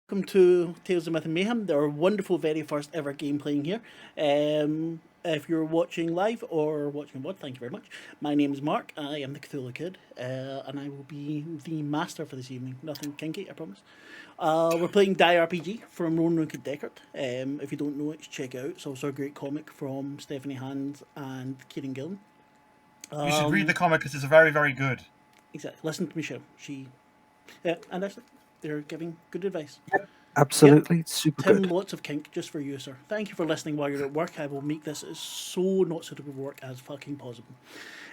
welcome to Tales of Myth and Mayhem, our wonderful very first ever game playing here. If you're watching live or watching VOD, thank you very much. My name is Mark, I am the Cthulhu Kid, and I will be the master for this evening. Nothing kinky, I promise. We're playing Die RPG from Roanoke and Deckard. If you don't know it, check it out. It's also a great comic from Stephanie Hand and Kieran Gillen. You should read the comic because it's very, very good. Exactly. Listen to Michelle. And actually, they're giving good advice. Absolutely, Yep. super Tim, good. lots of kink just for you, sir. Thank you for listening while you're at work. I will make this as so not suitable for work as fucking possible.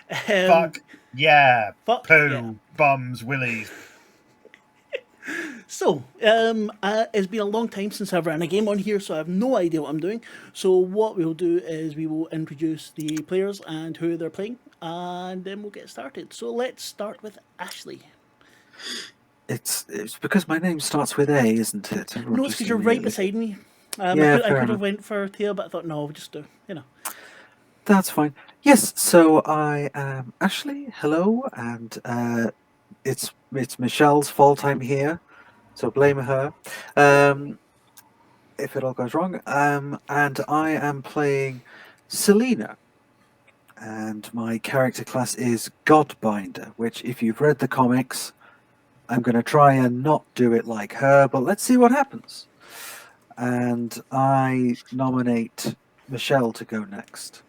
Fuck, yeah, Fuck, poo, yeah. bums, willies. So, it's been a long time since I've ran a game on here, so I have no idea what I'm doing. So what we'll do is we will introduce the players and who they're playing, and then we'll get started. So let's start with Ashleigh. It's because my name starts with A, isn't it? No, it's because you're right beside me. I could have went for Thea, but I thought, no, we'll just do, That's fine. Yes, so I am Ashleigh. Hello, and it's Michelle's fault I'm here, so blame her if it all goes wrong. And I am playing Selena, and my character class is Godbinder, which, if you've read the comics, I'm going to try and not do it like her, but let's see what happens. And I nominate Michelle to go next.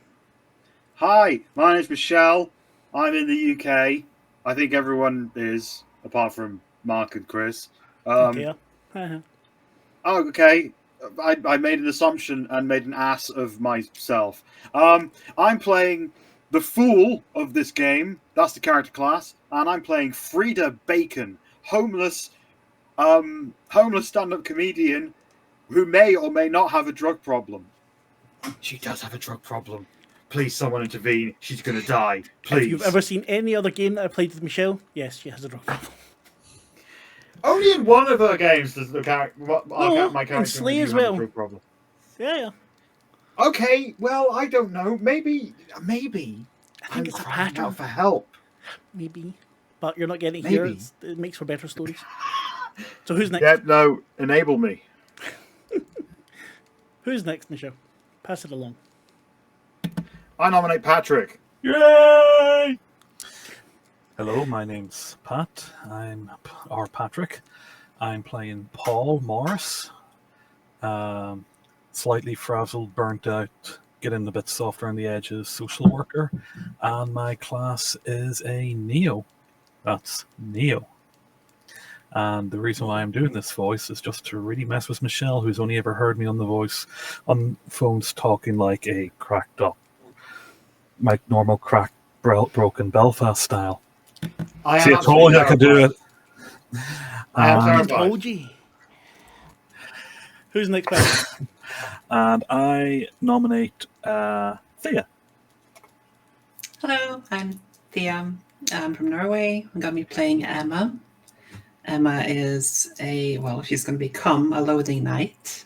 Hi, my name's Michelle. I'm in the UK. I think everyone is, apart from Mark and Chris. Thea. Oh, okay. I made an assumption and made an ass of myself. I'm playing the fool of this game. That's the character class. And I'm playing Frida Bacon, homeless stand-up comedian who may or may not have a drug problem. She does have a drug problem. Please, someone intervene. She's going to die. Please. If you've ever seen any other game that I played with Michelle, yes, she has a drug problem. Only in one of her games does my character in Slay as well. have a drug problem. Yeah. Okay, well, I don't know. Maybe. I think I'm it's a crying pattern. out for help. Maybe. But you're not getting it here. It makes for better stories. So who's next? Yeah, no, enable me. Who's next, Michelle? Pass it along. I nominate Patrick. Yay! Hello, my name's Pat. Patrick. I'm playing Paul Morris. Slightly frazzled, burnt out, getting a bit softer on the edges, social worker. And my class is a Neo. That's Neo. And the reason why I'm doing this voice is just to really mess with Michelle, who's only ever heard me on the voice on phones talking like a cracked up, like normal cracked, broken Belfast style. I told you I could do it. I told you. Who's next, Patrick? And I nominate Thea. Hello, I'm Thea. I'm from Norway. I'm going to be playing Emma. Emma is she's going to become a loading knight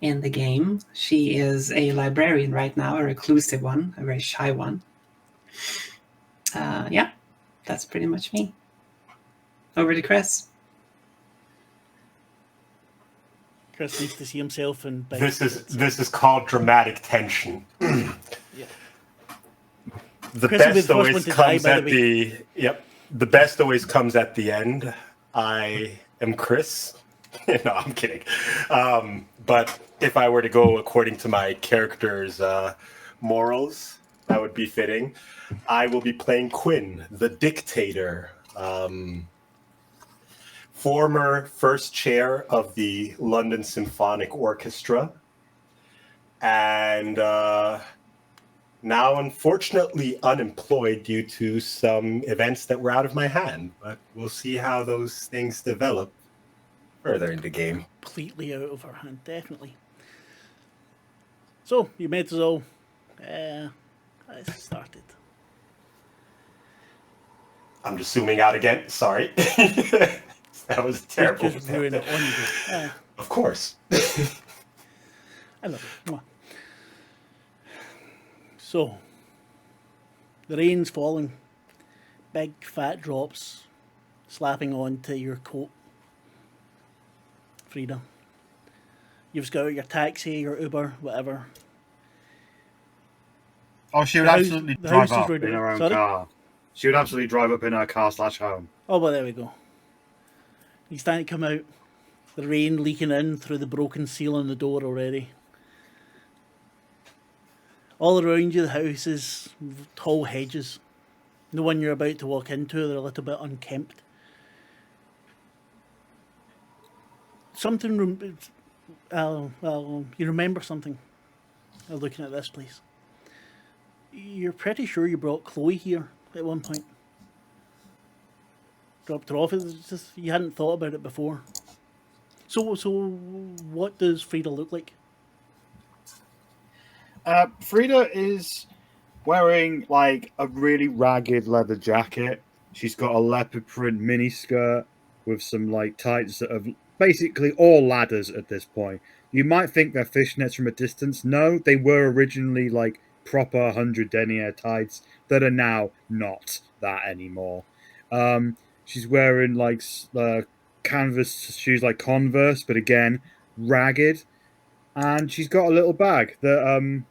in the game. She is a librarian right now, a reclusive one, a very shy one. That's pretty much me. Over to Chris. Chris needs to see himself in. This is called dramatic tension. Yeah. The Chris best always comes at the best always comes at the end. I am Chris. No, I'm kidding. But if I were to go according to my character's morals, that would be fitting. I will be playing Quinn, the dictator, former first chair of the London Symphonic Orchestra, and now unfortunately unemployed due to some events that were out of my hand. But we'll see how those things develop further in the game. Completely out of our hand, definitely. So, you made us all started. I'm just zooming out again. Sorry. That was terrible. Just ruin it on you. Of course. I love it. So, the rain's falling. Big fat drops slapping onto your coat. Frida. You've just got your taxi, your Uber, whatever. Oh, she would The house- absolutely the drive house is up ready. in her own Sorry? car. She would absolutely drive up in her car/home. Oh, well, there we go. You stand to come out, the rain leaking in through the broken seal on the door already. All around you, the house is tall hedges. The one you're about to walk into, they're a little bit unkempt. Something, you remember something looking at this place. You're pretty sure you brought Chloe here at one point. Dropped her off. It's just you hadn't thought about it before. So what does Frida look like? Frida is wearing like a really ragged leather jacket. She's got a leopard print mini skirt with some like tights that are basically all ladders at this point. You might think they're fishnets from a distance. No, they were originally like proper 100 denier tights that are now not that anymore. She's wearing like canvas shoes like Converse, but again ragged, and she's got a little bag that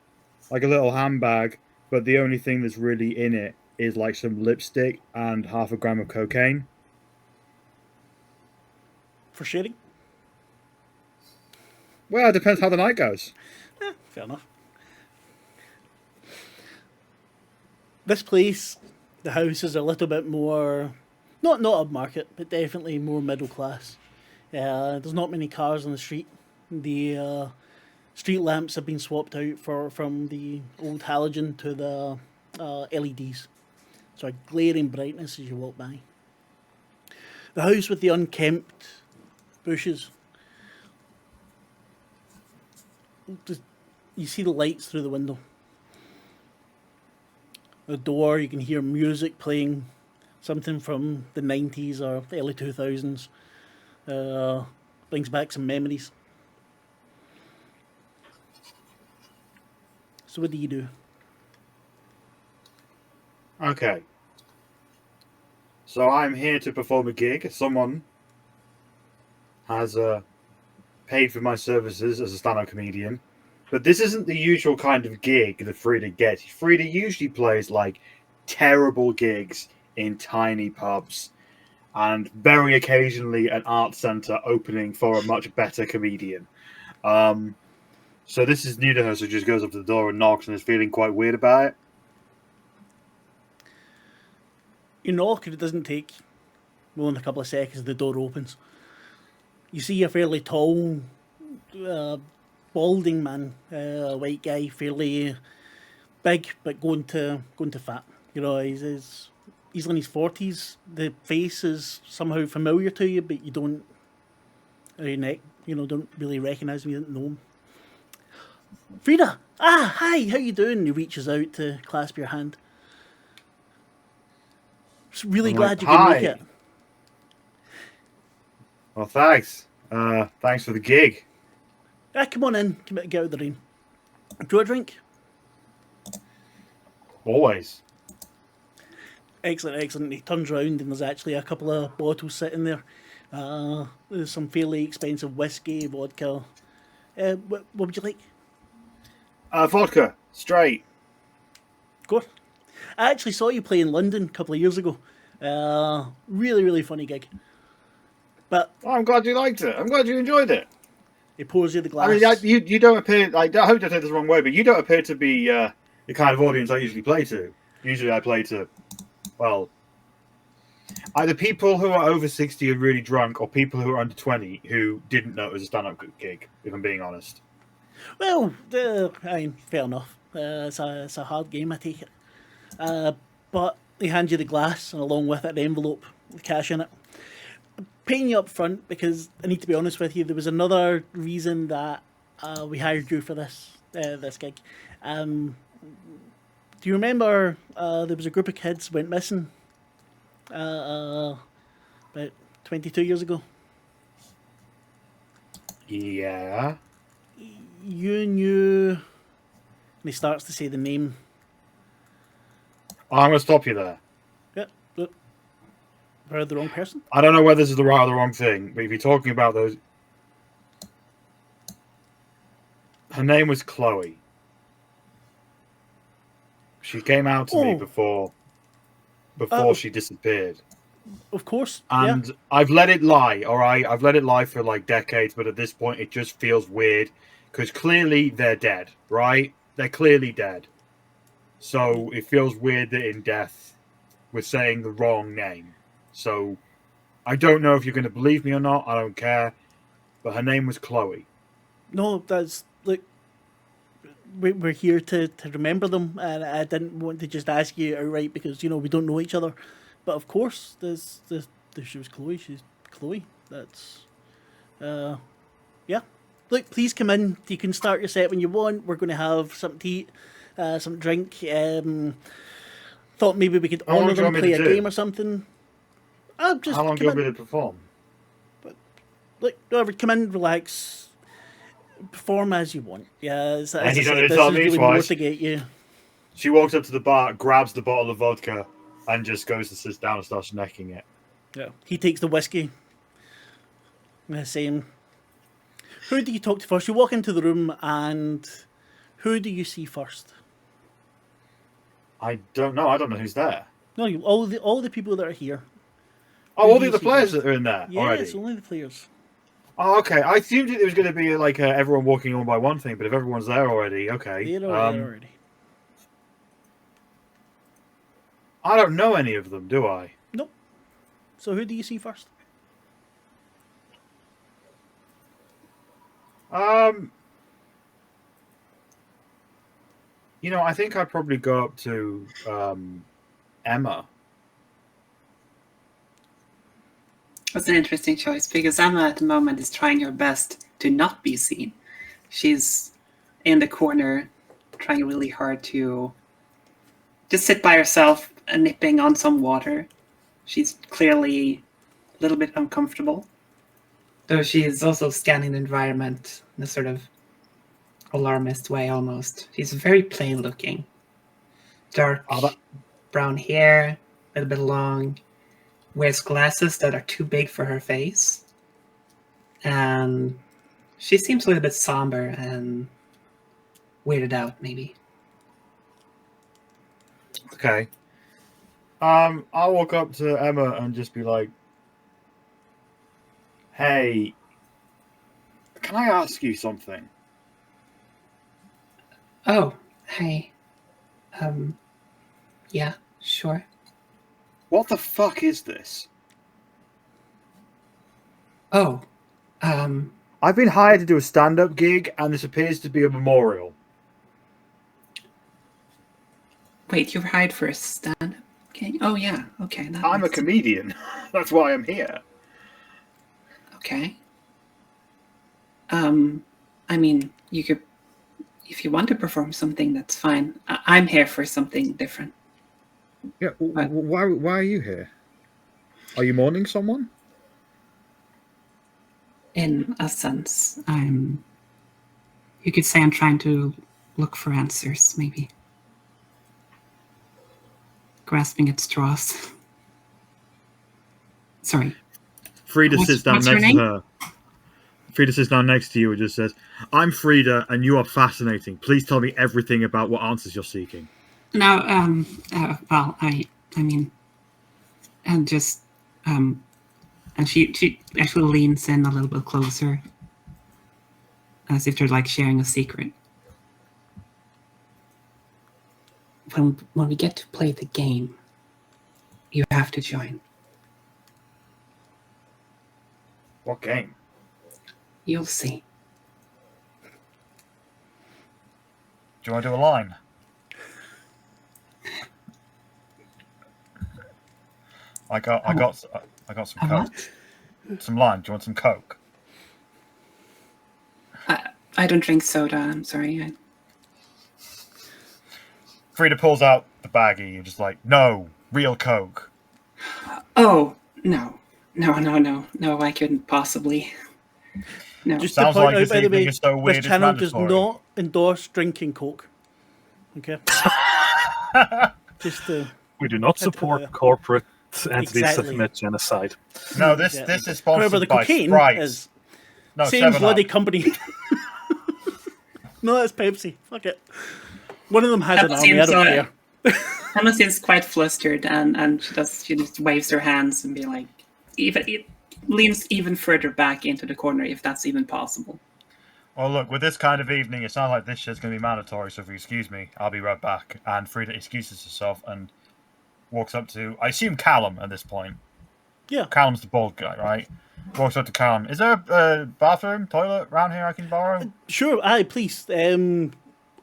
like a little handbag, but the only thing that's really in it is like some lipstick and half a gram of cocaine. For sharing? Well, it depends how the night goes. Fair enough. This place, the house is a little bit more, not upmarket, but definitely more middle class. There's not many cars on the street. The street lamps have been swapped out from the old halogen to the LEDs. So a glaring brightness as you walk by. The house with the unkempt bushes. You see the lights through the window. The door, you can hear music playing, something from the 90s or early 2000s. Brings back some memories. So what do you do? Okay. So I'm here to perform a gig. Someone has paid for my services as a stand-up comedian. But this isn't the usual kind of gig that Frida gets. Frida usually plays like terrible gigs in tiny pubs and very occasionally an art centre opening for a much better comedian. So this is new to her, so she just goes up to the door and knocks and is feeling quite weird about it. You knock and it doesn't take more than a couple of seconds, the door opens. You see a fairly tall, balding man, white guy, fairly big but going to fat. You know, he's in his 40s. The face is somehow familiar to you, but you don't really recognise him. You don't know him. Frida! Ah, hi, how you doing? He reaches out to clasp your hand. Just really I'm glad like, you could make "Hi." it. Well, thanks. Thanks for the gig. Ah, come on in. Get out of the rain. Do you want a drink? Always. Excellent, excellent. He turns round and there's actually a couple of bottles sitting there. There's some fairly expensive whiskey, vodka. What would you like? Vodka. Straight. Go. I actually saw you play in London a couple of years ago. Really, really funny gig. But Oh, I'm glad you liked it. I'm glad you enjoyed it. he pours you the glass. I mean, you don't appear. Like, I hope I don't take this the wrong way, but you don't appear to be the kind of audience I usually play to. Usually, I play to, well, either people who are over 60 and really drunk, or people who are under 20 who didn't know it was a stand-up gig. If I'm being honest. Well, I mean, fair enough. It's a hard game, I take it. But they hand you the glass, and along with it, an envelope with cash in it. I'm paying you up front because I need to be honest with you. There was another reason that we hired you for this gig. Do you remember there was a group of kids went missing about 22 years ago? Yeah. You knew. And he starts to say the name. I'm going to stop you there. Yep. Heard the wrong person. I don't know whether this is the right or the wrong thing, but if you're talking about those, Her name was Chloe. She came out to me before she disappeared. Of course. And yeah. I've let it lie, all right? I've let it lie for like decades, but at this point it just feels weird because clearly they're dead, right? They're clearly dead. So it feels weird that in death we're saying the wrong name. So I don't know if you're going to believe me or not. I don't care. But her name was Chloe. No, that's like we're here to remember them, and I didn't want to just ask you outright because we don't know each other. But of course, she was Chloe. She's Chloe. That's yeah. Look, please come in. You can start your set when you want. We're going to have something to eat, some drink. Thought maybe we could honour them, play a game or something. How long do you want me to perform? But look, whatever. Come in, relax, perform as you want. Yeah, this is really more to get you. She walks up to the bar, grabs the bottle of vodka, and just goes to sit down and starts necking it. Yeah, he takes the whiskey. Saying, "Who do you talk to first?" You walk into the room, and who do you see first? I don't know. I don't know who's there. No, all the people that are here. Oh, all the other players that are in there already? It's only the players. Oh, okay. I assumed it was going to be like everyone walking on by one thing, but if everyone's there already, okay. They're already. I don't know any of them, do I? Nope. So who do you see first? I think I'd probably go up to Emma. That's an interesting choice because Emma at the moment is trying her best to not be seen. She's in the corner trying really hard to just sit by herself and nipping on some water. She's clearly a little bit uncomfortable. Though she is also scanning the environment in a sort of alarmist way almost. She's very plain looking. Dark brown hair, a little bit long. Wears glasses that are too big for her face. And she seems a little bit somber and weirded out, maybe. Okay. I'll walk up to Emma and just be like, "Hey, can I ask you something?" Oh, hey. Yeah, sure. What the fuck is this? Oh, I've been hired to do a stand-up gig, and this appears to be a memorial. wait, you've hired for a stand-up? Okay. Oh, yeah. Okay. I'm a comedian. That's why I'm here. Okay. I mean, you could, if you want to perform something, that's fine. I'm here for something different. Yeah. Why are you here? Are you mourning someone? In a sense, you could say I'm trying to look for answers, maybe. Grasping at straws. Sorry. Frida sits down next to her. Frida sits down next to you and just says, "I'm Frida, and you are fascinating. Please tell me everything about what answers you're seeking." Now, well, I mean, and just, and she actually leans in a little bit closer, as if they're like sharing a secret. When we get to play the game, you have to join. What game? You'll see. Do you want to do a line? I got some Coke. What? Some lime. Do you want some Coke? I don't drink soda. I'm sorry. Frida pulls out the baggie and just like, "No, real Coke." Oh, no. I couldn't possibly. No. Just Sounds to point like out, this by the evening way, is so weird, this it's channel does mandatory. not endorse drinking Coke. Okay. Just to... We do not support corporate entities that Exactly. commit genocide. No, this is sponsored However, the by cocaine Sprite. is No, same 7 Up. bloody company. No, that's Pepsi. Fuck it. One of them has an Pepsi army. I don't and care. Emma seems quite flustered, and she just waves her hands and be like, it leans even further back into the corner if that's even possible. Oh, look, with this kind of evening, it sounds like this shit's going to be mandatory, so if you excuse me, I'll be right back. And Frida excuses herself and walks up to, I assume, Callum at this point. Yeah. Callum's the bald guy, right? Walks up to Callum. Is there a bathroom, toilet around here I can borrow? Sure, aye, please.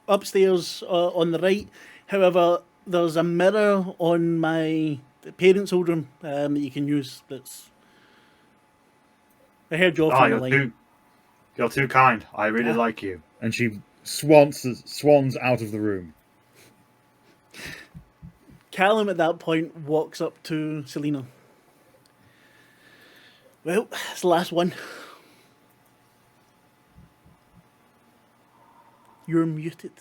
Upstairs on the right. However, there's a mirror on my parents' old room that you can use. That's. I heard you off on the line. You're too kind. I really Ah. like you. And she swans out of the room. Callum at that point walks up to Selena. Well, it's the last one. You're muted.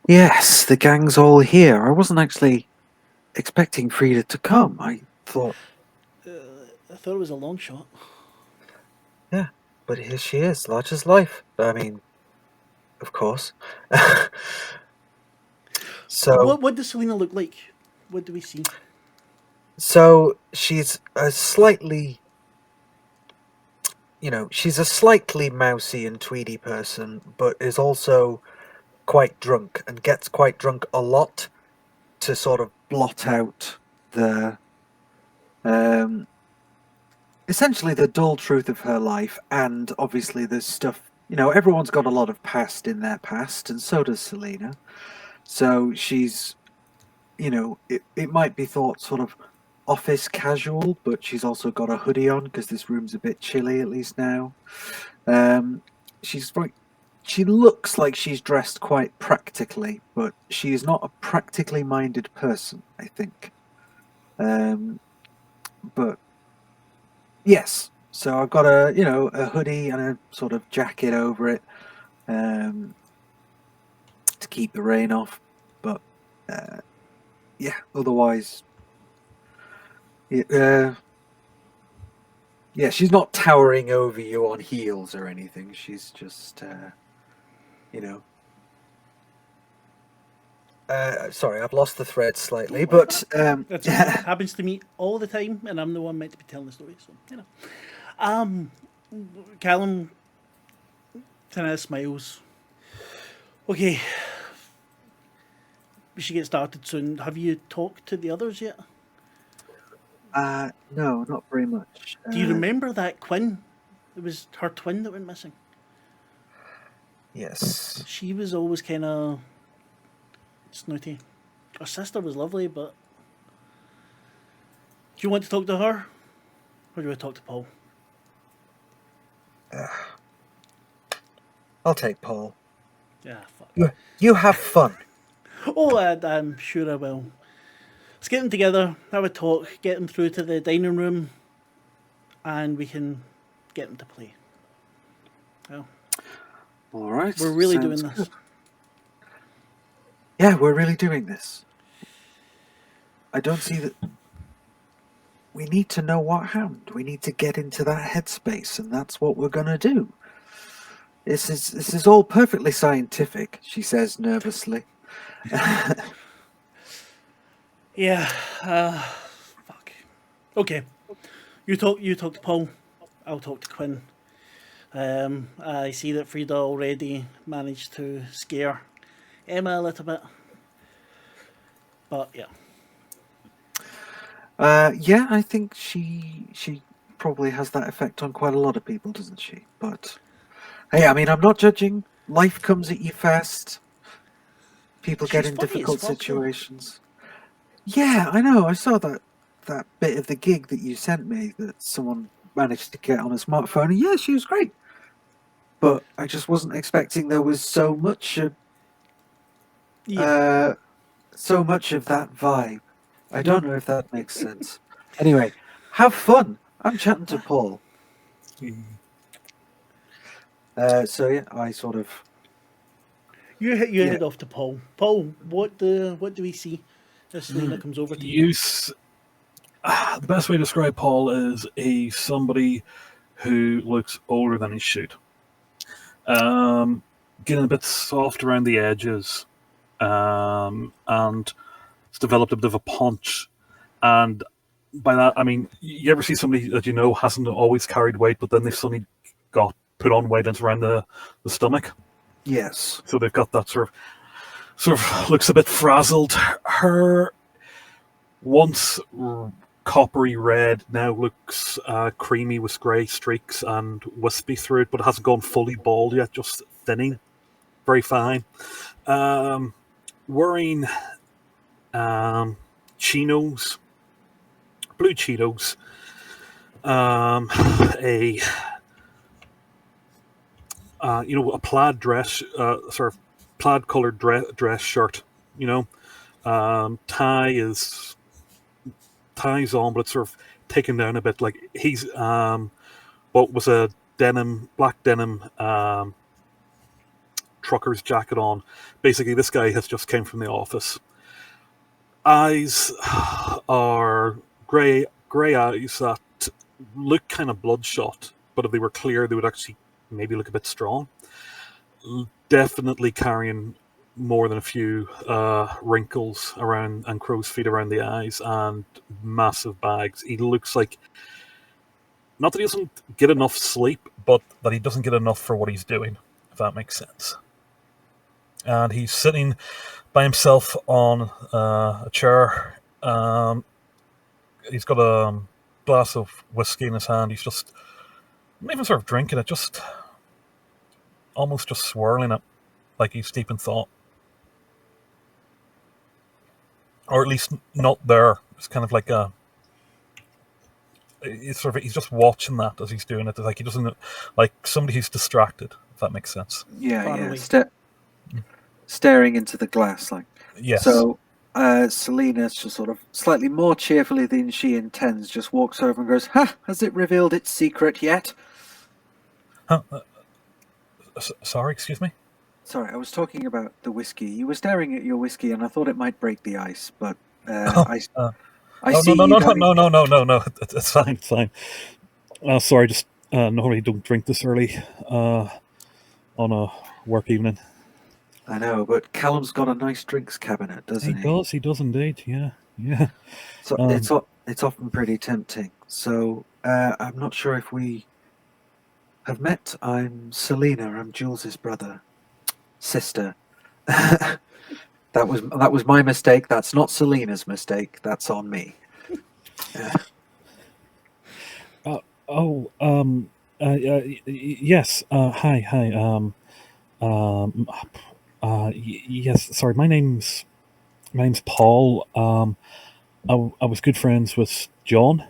Yes, the gang's all here. I wasn't actually expecting Frida to come. I thought, I thought it was a long shot. yeah, but here she is, large as life. I mean, of course. So, What does Selena look like? What do we see? so she's a slightly, she's a slightly mousy and tweedy person, but is also quite drunk and gets quite drunk a lot to sort of blot out the essentially the dull truth of her life. And obviously there's stuff, everyone's got a lot of past in their past, and so does Selena. So she's, it might be thought sort of office casual, but she's also got a hoodie on because this room's a bit chilly, at least now. She looks like she's dressed quite practically, but she is not a practically minded person, I think. But yes, so I've got a hoodie and a sort of jacket over it to keep the rain off. But yeah, otherwise, yeah, she's not towering over you on heels or anything. She's just, sorry, I've lost the thread slightly, but That's okay. It happens to me all the time, and I'm the one meant to be telling the story, so Callum kind of smiles. Okay, we should get started soon. Have you talked to the others yet? no, not very much. Do you remember that Quinn? It was her twin that went missing. Yes. She was always kind of snooty. Her sister was lovely, but do you want to talk to her, or do you want to talk to Paul? I'll take Paul. Yeah, fuck. You have fun. Oh, I'm sure I will. Let's get them together, have a talk, get them through to the dining room, and we can get them to play. Well, All right. we're really sounds doing this. good. Yeah, we're really doing this. I don't see that. We need to know what happened. We need to get into that headspace, and that's what we're gonna do. This is all perfectly scientific, she says nervously. Yeah. Fuck. Okay. You talk to Paul. I'll talk to Quinn. I see that Frida already managed to scare Emma a little bit. But yeah. Yeah, I think she probably has that effect on quite a lot of people, doesn't she? But hey, I mean, I'm not judging. Life comes at you fast. People get She's in funny as difficult fuck, though. situations. Yeah, I know. I saw that bit of the gig that you sent me that someone managed to get on a smartphone. And yeah, she was great. But I just wasn't expecting there was so much of Yeah. that vibe. I don't know if that makes sense. Anyway, have fun. I'm chatting to Paul. So yeah, I sort of. You head off to Paul. Paul, what do we see as Selena comes over to you? The best way to describe Paul is somebody who looks older than he should. Getting a bit soft around the edges, and it's developed a bit of a punch. And by that, I mean, you ever see somebody that you know hasn't always carried weight, but then they've suddenly got put on weight and it's around the stomach? Yes. So they've got that sort of looks a bit frazzled. Her once coppery red now looks creamy with grey streaks and wispy through it, but it hasn't gone fully bald yet, just thinning. Very fine. Wearing chinos, blue chinos, a plaid dress, sort of plaid colored dress shirt. Ties on, but it's sort of taken down a bit. Like he's what was a black denim trucker's jacket on. Basically, this guy has just came from the office. Eyes are grey eyes that look kind of bloodshot, but if they were clear, they would actually maybe look a bit strong. Definitely carrying more than a few wrinkles around and crow's feet around the eyes and massive bags. He looks like, not that he doesn't get enough sleep, but that he doesn't get enough for what he's doing, if that makes sense. And he's sitting by himself on a chair. He's got a glass of whiskey in his hand. He's just not even sort of drinking it, just almost just swirling it like he's deep in thought. Or at least not there. It's kind of like he's just watching that as he's doing it. Like he doesn't, like somebody who's distracted, if that makes sense. Yeah. Staring into the glass, like. Yes. So Selena, just sort of slightly more cheerfully than she intends, just walks over and goes, "Ha! Has it revealed its secret yet?" Sorry, excuse me? Sorry, I was talking about the whiskey. You were staring at your whiskey, and I thought it might break the ice, but I see no, you don't- no. It's fine, it's fine. Sorry, just normally don't drink this early on a work evening. I know, but Callum's got a nice drinks cabinet, doesn't he? He does indeed, yeah. So it's often pretty tempting. So I'm not sure if we have met. I'm Selena. I'm Jules's sister. That was my mistake. That's not Selena's mistake. That's on me. Yes. Hi. Yes. Sorry, my name's Paul. I was good friends with John.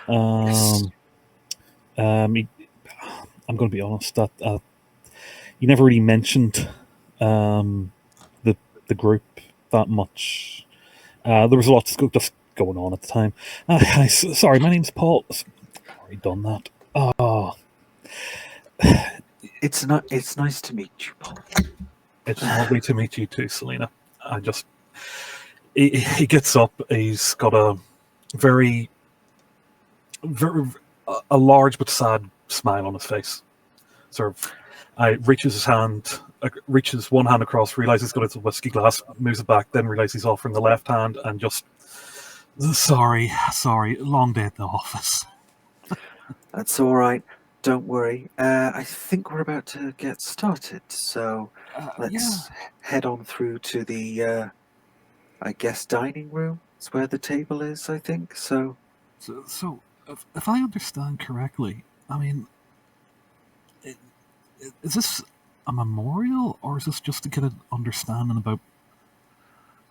Yes. I'm going to be honest that you never really mentioned the group that much. There was a lot just going on at the time. Sorry, my name's Paul. I've already done that. Oh, It's nice to meet you, Paul. it's lovely to meet you too, Selena. He gets up. He's got a very a large but sad smile on his face. Sort of, reaches one hand across, realizes he's got his whiskey glass, moves it back, then realizes he's offering the left hand, and just sorry, long day at the office. That's all right. Don't worry. I think we're about to get started, so let's head on through to the, I guess, dining room. It's where the table is, I think. So if I understand correctly, I mean, is this a memorial, or is this just to get an understanding about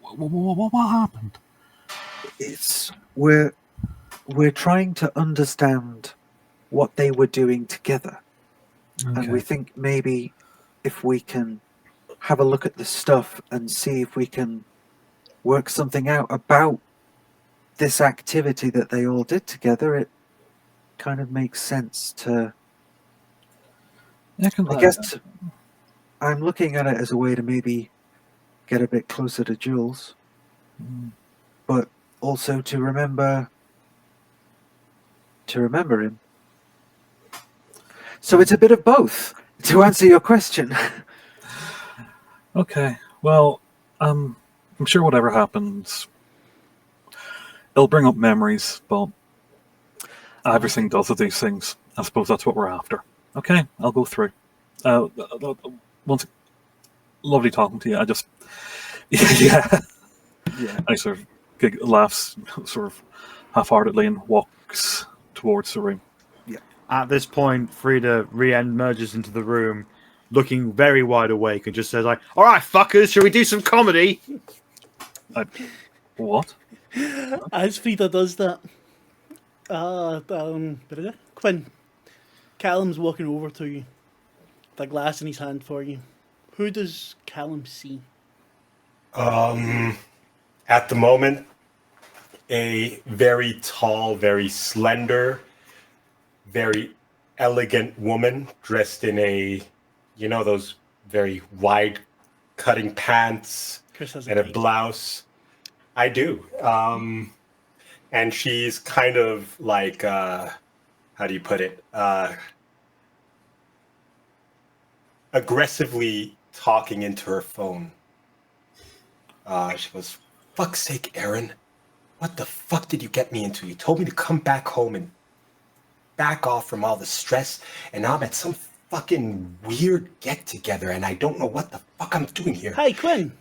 what happened? We're trying to understand what they were doing together. Okay. And we think maybe if we can have a look at the stuff and see if we can work something out about this activity that they all did together, it kind of makes sense to... I guess I'm looking at it as a way to maybe get a bit closer to Jules, but also to remember him. So it's a bit of both, to answer your question. Okay, well, I'm sure whatever happens, it'll bring up memories, but everything does with these things. I suppose that's what we're after. Okay, I'll go through. Once, lovely talking to you. I just, yeah, Yeah. I sort of laughs, sort of half-heartedly, and walks towards the room. At this point, Frida re-emerges into the room, looking very wide awake, and just says, "Like, all right, fuckers, shall we do some comedy?" What? As Frida does that, Quinn, Callum's walking over to you, with a glass in his hand for you. Who does Callum see? At the moment, a very tall, very slender, very elegant woman dressed in those very wide cutting pants Chris has and a date. blouse. I do. And she's kind of like, how do you put it? Aggressively talking into her phone. She goes, "Fuck's sake, Aaron. What the fuck did you get me into? You told me to come back home and back off from all the stress, and now I'm at some fucking weird get-together, and I don't know what the fuck I'm doing here." Hi, Quinn.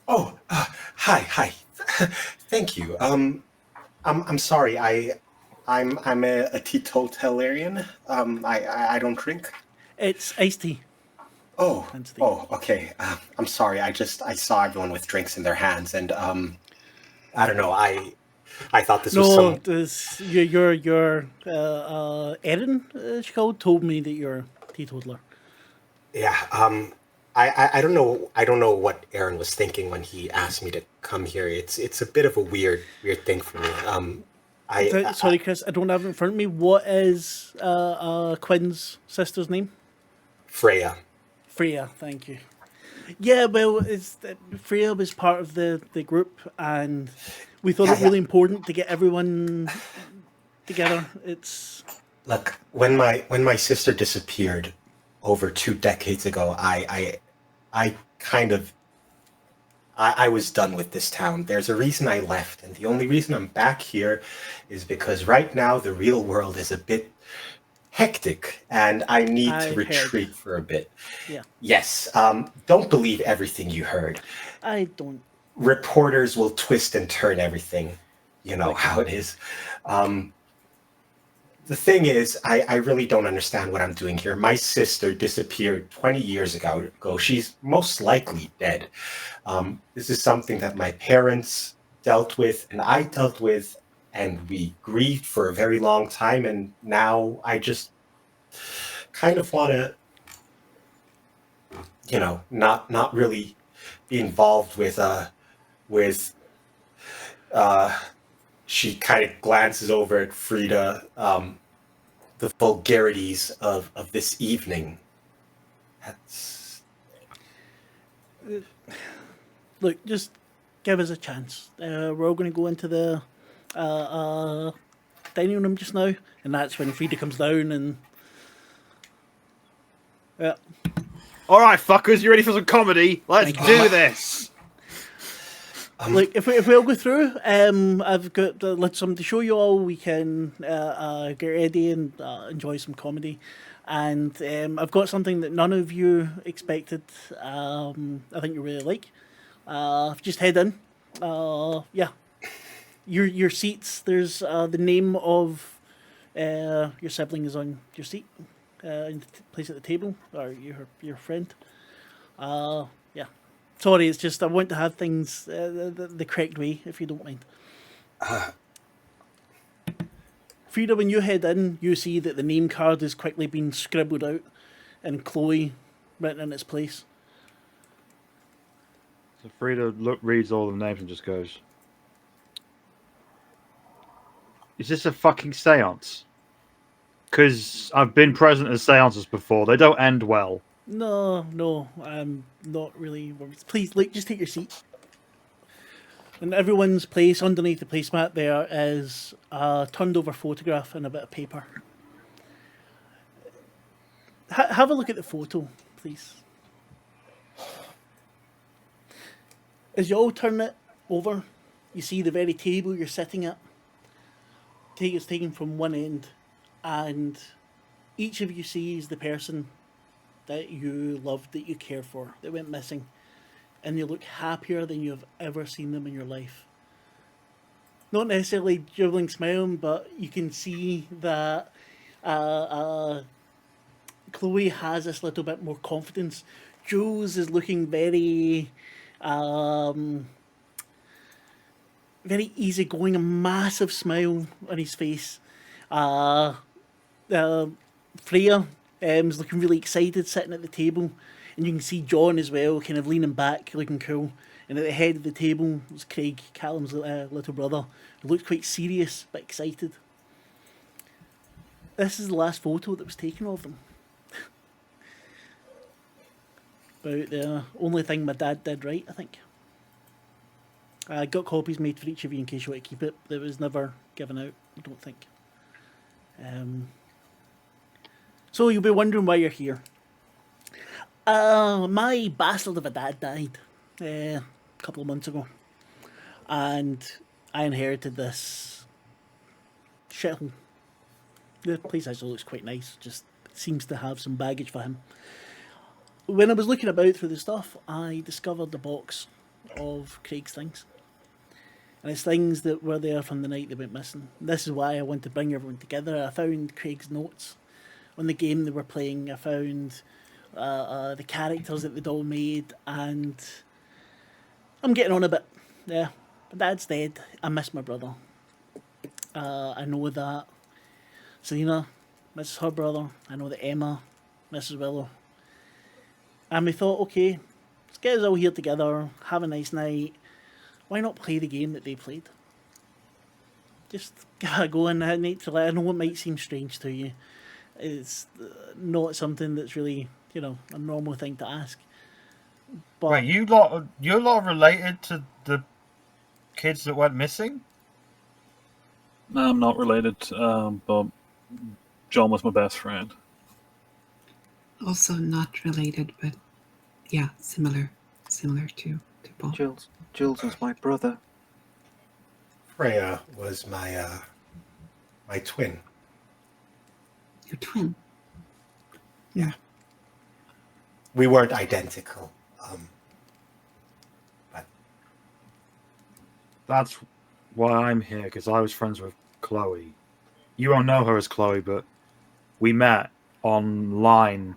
Oh, hi. Thank you. I'm sorry. I'm a teetotalitarian. I don't drink. It's iced tea. Oh, Iced tea. okay. I'm sorry. I saw everyone with drinks in their hands, and I don't know. I thought this was No, some. this your Erin, she called, told me that you're a teetotaler. Yeah. I don't know. I don't know what Aaron was thinking when he asked me to come here. It's a bit of a weird thing for me. Sorry, Chris, I don't have it in front of me. What is Quinn's sister's name? Freya. Freya, thank you. Yeah, well, Freya was part of the group, and we thought it really important to get everyone together. It's Look, when my sister disappeared over 2 decades ago, I was done with this town. There's a reason I left, and the only reason I'm back here is because right now the real world is a bit hectic, and I need to retreat for a bit. Yeah. Yes. Don't believe everything you heard. I don't. Reporters will twist and turn everything. You know how it is. The thing is, I really don't understand what I'm doing here. My sister disappeared 20 years ago. She's most likely dead. This is something that my parents dealt with, and I dealt with, and we grieved for a very long time, and now I just kind of want to, not really be involved with she kind of glances over at Frida, the vulgarities of this evening. Look, just give us a chance. We're all going to go into the dining room just now, and that's when Frida comes down and. Yeah. All right, fuckers, you ready for some comedy? Let's Thank you. do this. Like if we all go through, I've got something to show you all. We can get ready and enjoy some comedy, and I've got something that none of you expected. I think you really like. Just head in. Yeah, your seats. There's the name of your sibling is on your seat, in the place at the table, or your friend. Yeah. Sorry, it's just I want to have things the correct way, if you don't mind. Frida, when you head in, you see that the name card is quickly being scribbled out, and Chloe written in its place. So Frida reads all the names and just goes, "Is this a fucking seance? Because I've been present at seances before. They don't end well." No, I'm not really worried. Please, just take your seat. In everyone's place, underneath the placemat, there is a turned over photograph and a bit of paper. have a look at the photo, please. As you all turn it over, you see the very table you're sitting at. It's taken from one end, and each of you sees the person that you loved, that you care for, that went missing, and they look happier than you've ever seen them in your life. Not necessarily dribbling, smiling, but you can see that Chloe has this little bit more confidence. Jules is looking very very easygoing, a massive smile on his face. Freya is looking really excited, sitting at the table, and you can see John as well, kind of leaning back, looking cool. And at the head of the table was Craig, Callum's little brother, who looked quite serious but excited. This is the last photo that was taken of them. About the only thing my dad did right, I think. I got copies made for each of you in case you want to keep it. It was never given out, I don't think. So you'll be wondering why you're here. My bastard of a dad died a couple of months ago. And I inherited this shithole. The place actually looks quite nice, just seems to have some baggage for him. When I was looking about through the stuff, I discovered the box of Craig's things. And it's things that were there from the night they went missing. This is why I want to bring everyone together. I found Craig's notes on the game they were playing. I found the characters that they'd all made, and I'm getting on a bit. Yeah, my dad's dead. I miss my brother. I know that Selena misses her brother. I know that Emma misses Willow. And we thought, okay, let's get us all here together, have a nice night. Why not play the game that they played? Just give it a go, and I know it might seem strange to you. It's not something that's really, a normal thing to ask. But Wait, you're lot related to the kids that went missing? No, I'm not related, but John was my best friend. Also not related, but yeah, similar to Paul. Jules was my brother. Freya was my twin. Your twin. Yeah. We weren't identical. But That's why I'm here, because I was friends with Chloe. You won't know her as Chloe, but we met online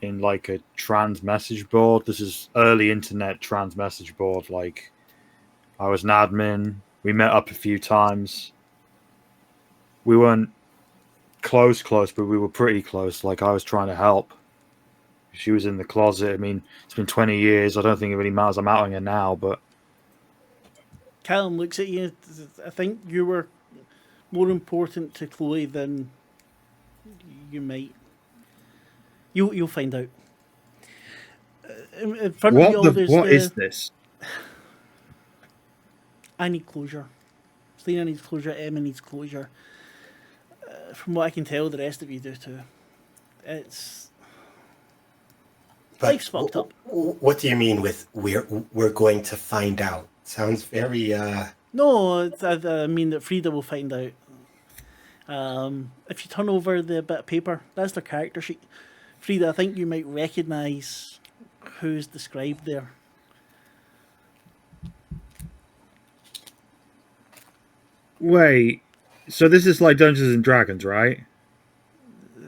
in like a trans message board. This is early internet trans message board. Like, I was an admin. We met up a few times. We weren't close, but we were pretty close. Like, I was trying to help. She was in the closet. I mean, it's been 20 years. I don't think it really matters. I'm outing her now, but Callum looks at you. I think you were more important to Chloe than you might. You'll find out. In front of you all, what is this? I need closure. Selena needs closure. Emma needs closure. From what I can tell, the rest of you do too. Life's fucked up. What do you mean with we're going to find out? Sounds very No, I mean that Frida will find out. If you turn over the bit of paper, that's their character sheet. Frida, I think you might recognise who's described there. Wait, so this is like Dungeons and Dragons, right?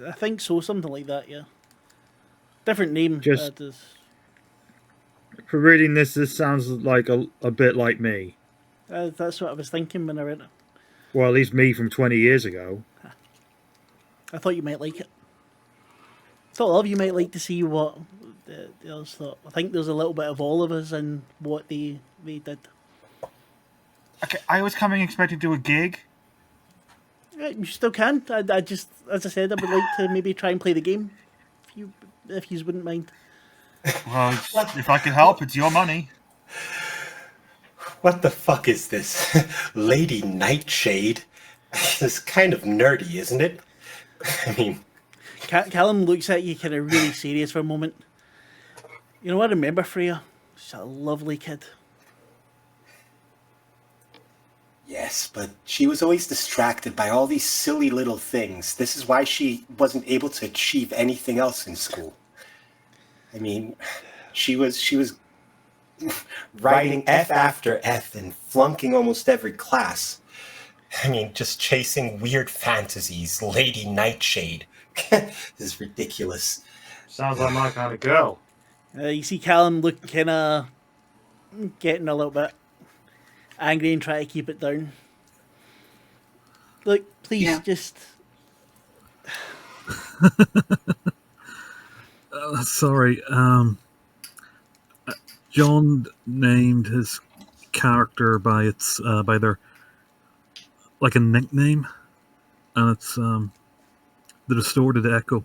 I think so, something like that, yeah. Different name. Just for reading this sounds like a bit like me. That's what I was thinking when I read it. Well, at least me from 20 years ago. I thought you might like it. Thought all of you might like to see what the others thought. I think there's a little bit of all of us in what they did. Okay, I was coming expecting to do a gig. You still can. I just, as I said, I would like to maybe try and play the game, if you wouldn't mind. Well, if I can help, it's your money. What the fuck is this? Lady Nightshade? This is kind of nerdy, isn't it? I mean, Callum looks at you kind of really serious for a moment. You know, I remember Freya. She's a lovely kid. Yes, but she was always distracted by all these silly little things. This is why she wasn't able to achieve anything else in school. I mean, she was writing F after F and flunking almost every class. I mean, just chasing weird fantasies, Lady Nightshade. This is ridiculous. Sounds like my kind of girl. You see Callum looking kind of getting a little bit angry and trying to keep it down. Look, please, Yeah. just... Sorry. John named his character by their like a nickname, and it's the Distorted Echo.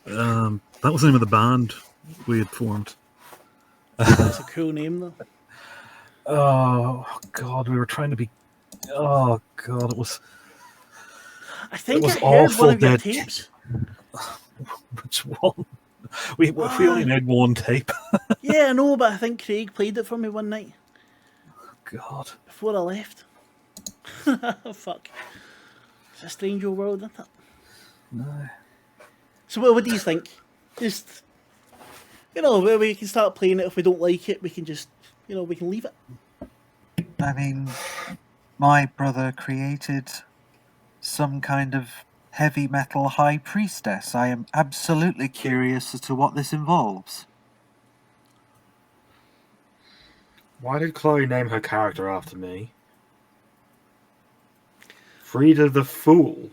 That was the name of the band we had formed. That's a cool name, though. Oh God, we were trying to be. Oh God, it was. I think was I heard awful, one of your Dad. tapes. Which one? We only made one tape. Yeah, I know, but I think Craig played it for me one night God. before I left. Fuck. It's a strange old world, isn't it? No. So what do you think? Just, we can start playing it. If we don't like it, we can just, we can leave it. I mean, my brother created some kind of heavy metal high priestess. I am absolutely curious as to what this involves. Why did Chloe name her character after me? Frida the Fool.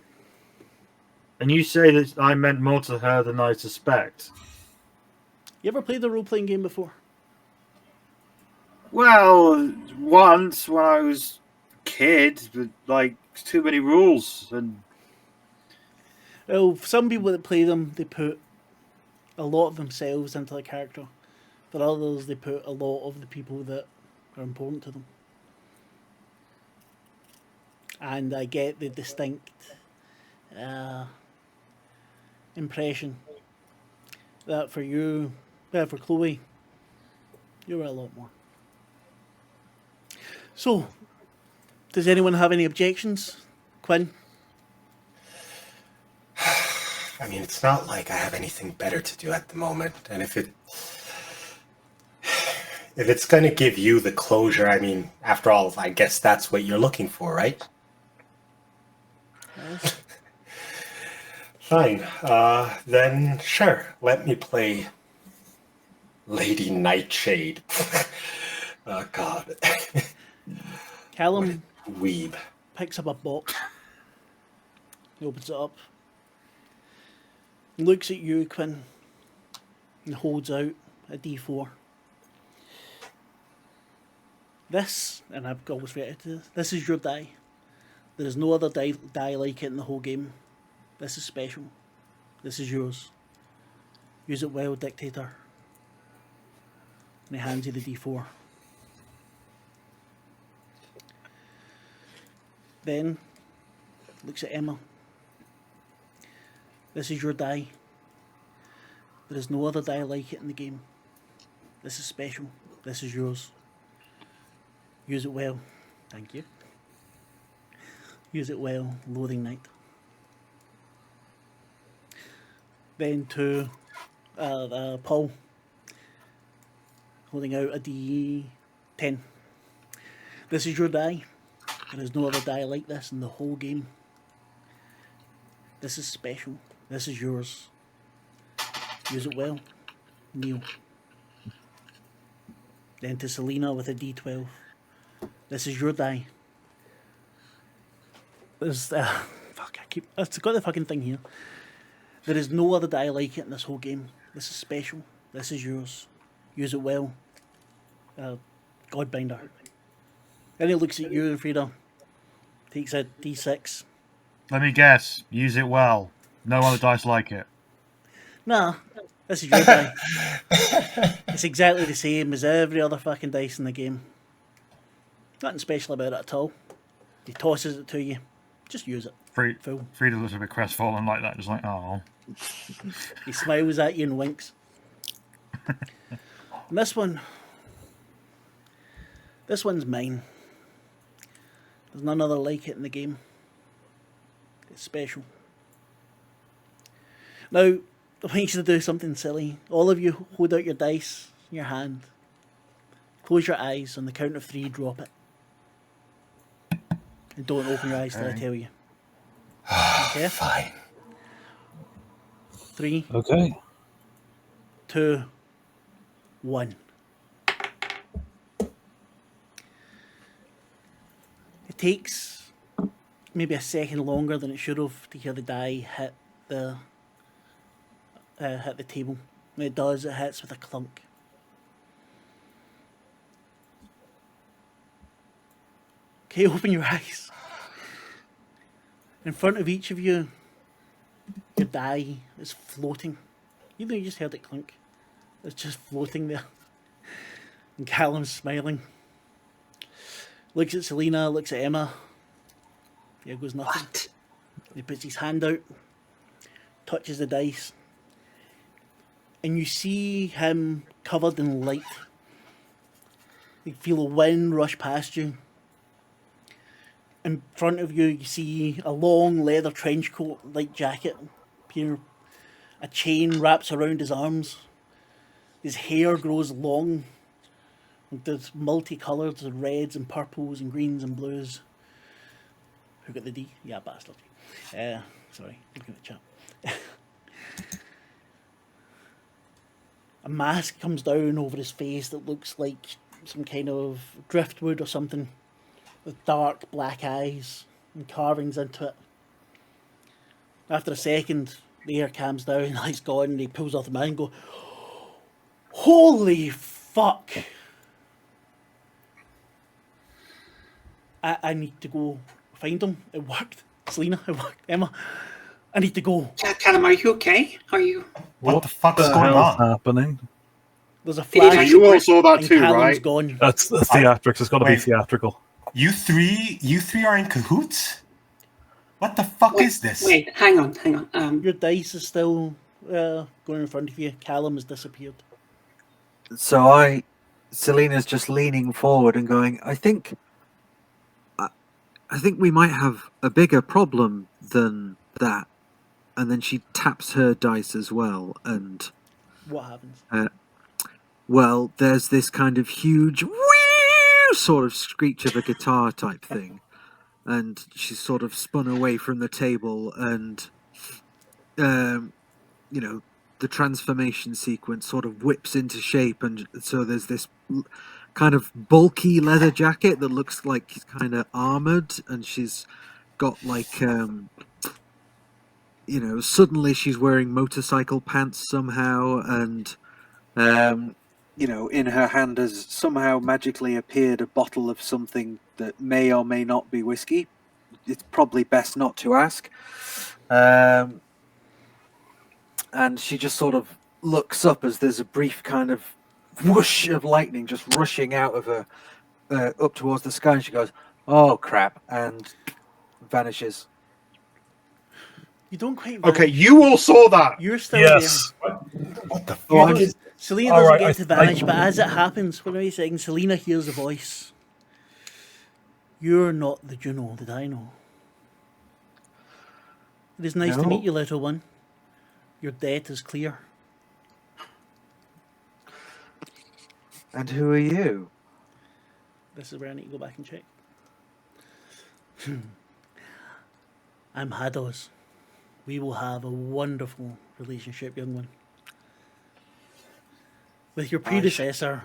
And you say that I meant more to her than I suspect. You ever played a role-playing game before? Well, once when I was a kid, but too many rules, and Well, some people that play them, they put a lot of themselves into the character. For others, they put a lot of the people that are important to them. And I get the distinct impression that for you, for Chloe, you were a lot more. So, does anyone have any objections? Quinn? I mean, it's not like I have anything better to do at the moment. And if it's going to give you the closure, I mean, after all, I guess that's what you're looking for, right? Yes. Fine. Then sure, let me play Lady Nightshade. Oh, God. Callum Weeb. picks up a box. He opens it up. Looks at you, Quinn, and holds out a D4. This, and I've always rated this is your die. There is no other die like it in the whole game. This is special. This is yours. Use it well, Dictator. And he hands you the D4. Then, looks at Emma. This is your die. There is no other die like it in the game. This is special. This is yours. Use it well. Thank you. Use it well. Loading night. Then to Paul. Holding out a D10. This is your die. There is no other die like this in the whole game. This is special. This is yours. Use it well. Neil. Then to Selena with a D12. This is your die. There's I've got the fucking thing here. There is no other die like it in this whole game. This is special. This is yours. Use it well. Godbinder. Then he looks at you, Frida. Takes a D6. Let me guess. Use it well. No other dice like it. Nah, this is your die. It's exactly the same as every other fucking dice in the game. Nothing special about it at all. He tosses it to you. Just use it. Fool. Frida looks a bit crestfallen like that, just like, oh. He smiles at you and winks. And this one's mine. There's none other like it in the game. It's special. Now, I want you to do something silly. All of you hold out your dice in your hand. Close your eyes. On the count of 3, drop it. And don't open your eyes till I tell you. Okay? Fine. 3, Okay. 2, 1. It takes maybe a second longer than it should have to hear the die hit the table. When it does, it hits with a clunk. Okay, open your eyes. In front of each of you, your die is floating. Even though you just heard it clunk, it's just floating there. And Callum's smiling. Looks at Selena, looks at Emma. There goes nothing. What? He puts his hand out, touches the dice, and you see him covered in light. You feel a wind rush past you. In front of you, you see a long leather trench coat, light jacket. Here, a chain wraps around his arms. His hair grows long. There's multicolours of reds and purples and greens and blues. Who got the D? Yeah, bastard. Sorry, looking at the chat. A mask comes down over his face that looks like some kind of driftwood or something, with dark black eyes and carvings into it. After a second, the air calms down, the light's gone, and he pulls off the mask and goes, "Holy fuck! I need to go find him. It worked. Selena, it worked. Emma, I need to go. Callum, are you okay? Are you? What the fuck's the going hell's on? happening? There's a Did he flash. You all saw that and too, Callum's right? gone. That's theatrics. It's got to be Wait. theatrical. You three are in cahoots? What the fuck is this? Wait, hang on. Your dice is still going in front of you. Callum has disappeared. So Selena's just leaning forward and going, I think we might have a bigger problem than that. And then she taps her dice as well, and What happens? well, there's this kind of huge whee sort of screech of a guitar type thing, and she's sort of spun away from the table, and the transformation sequence sort of whips into shape, and so there's this kind of bulky leather jacket that looks like he's kind of armored, and she's got like suddenly she's wearing motorcycle pants somehow, and in her hand has somehow magically appeared a bottle of something that may or may not be whiskey. It's probably best not to ask. And she just sort of looks up as there's a brief kind of whoosh of lightning just rushing out of her up towards the sky, and she goes, "Oh crap," and vanishes. You don't quite. Okay, you all saw that. You're still Yes. What the there. fuck is... Selena All doesn't right, get to vanish, but as it happens, for a second, Selena hears a voice. You're not the Juno that I know. It is nice to No. meet you, little one. Your debt is clear. And who are you? This is where I need to go back and check. I'm Hados. We will have a wonderful relationship, young one. With your predecessor,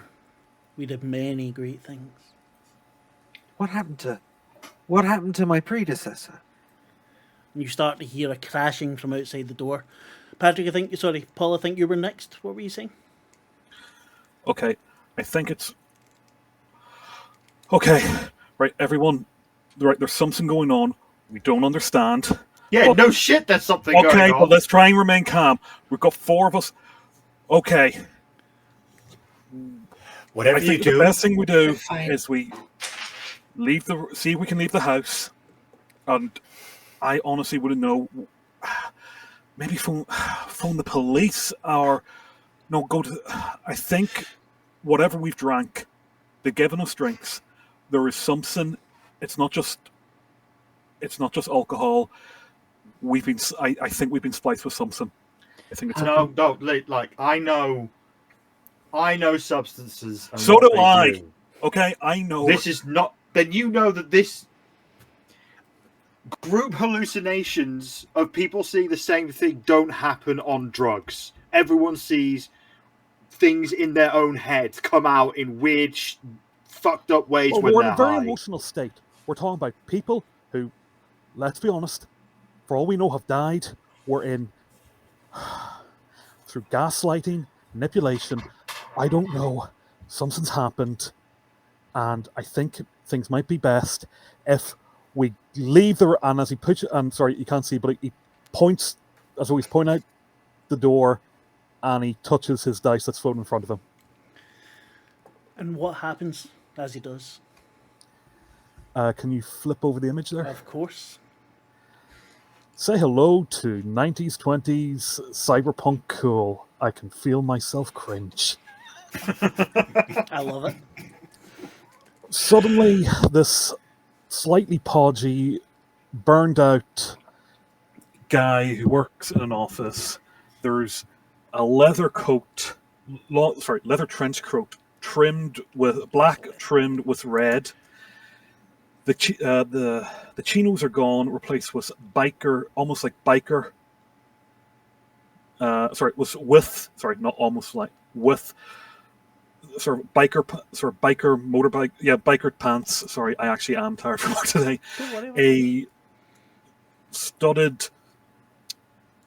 we did many great things. What happened to my predecessor? And you start to hear a crashing from outside the door. Patrick, Paul, I think you were next. What were you saying? Okay, I think it's okay. Right, everyone. Right, there's something going on. We don't understand. Yeah, Oh, no shit, there's something Okay, going but on. let's try and remain calm. We've got 4 of us. Okay. Whatever I you think the do, best thing we do Fine. is we see if we can leave the house. And I honestly wouldn't know. maybe phone the police, or no, go to. I think whatever we've drank, they're giving us drinks. There is something. It's not just alcohol. I think we've been spliced with something. I think it's No, like I know substances. And So what do they I. do. Okay, I know. This is not. Then you know that this group hallucinations of people seeing the same thing don't happen on drugs. Everyone sees things in their own heads come out in weird, fucked up ways when we're they're in a very high. emotional state. We're talking about people who, let's be honest, for all we know, have died. We're in through gaslighting, manipulation. I don't know. Something's happened, and I think things might be best if we leave the. And as he puts, and sorry, you can't see, but he points as though he's pointing out the door, and he touches his dice that's floating in front of him. And what happens as he does? Can you flip over the image there? Of course. Say hello to 90s, 20s cyberpunk cool. I can feel myself cringe. I love it. Suddenly, this slightly podgy, burned out guy who works in an office, there's a leather coat, leather trench coat, trimmed with black, trimmed with red. The chinos are gone, replaced with biker, almost like biker. Not almost like with sort of biker motorbike, biker pants. Sorry, I actually am tired from work today. A studded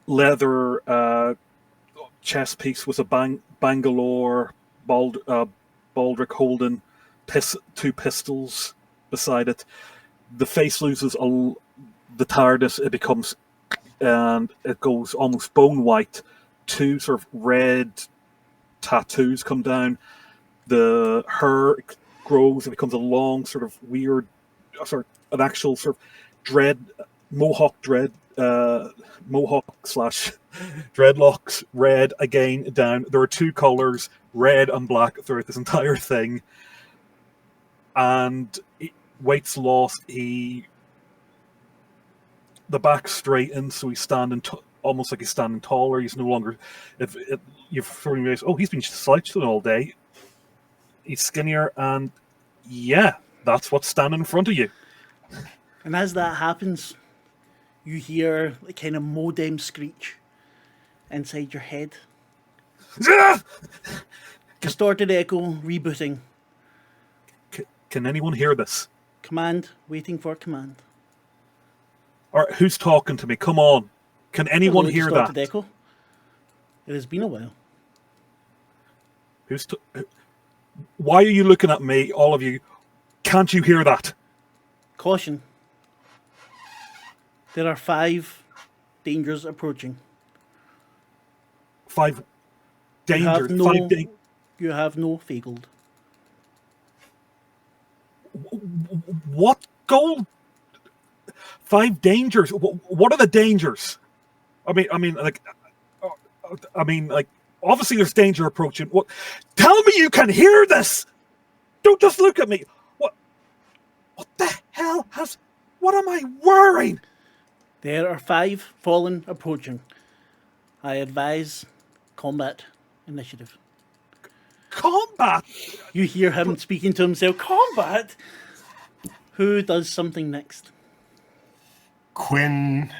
leather chest piece with a Bangalore baldric holding two pistols beside it. The face loses the tiredness. It becomes, and it goes almost bone white. Two sort of red tattoos come down. The hair grows. It becomes a long sort of weird, an actual sort of mohawk slash dreadlocks, red again down. There are two colors, red and black, throughout this entire thing. And weight's lost. The back straightens, so he's standing almost like he's standing taller. He's no longer. If you've sort of realized, he's been slouching all day. He's skinnier, and that's what's standing in front of you. And as that happens, you hear a kind of modem screech inside your head. Distorted echo rebooting. Can anyone hear this? Command, waiting for command. All right, who's talking to me? Come on. Can anyone Hello, hear distorted that? echo. It has been a while. Why are you looking at me, all of you? Can't you hear that? Caution. There are 5 dangers approaching. 5 dangers. You have no Faggold. What gold? 5 dangers. What are the dangers? I mean, obviously there's danger approaching. What? Tell me you can hear this. Don't just look at me. What the hell what am I wearing? There are 5 fallen approaching. I advise combat initiative. Combat? You hear him speaking to himself. Combat? Who does something next? Quinn,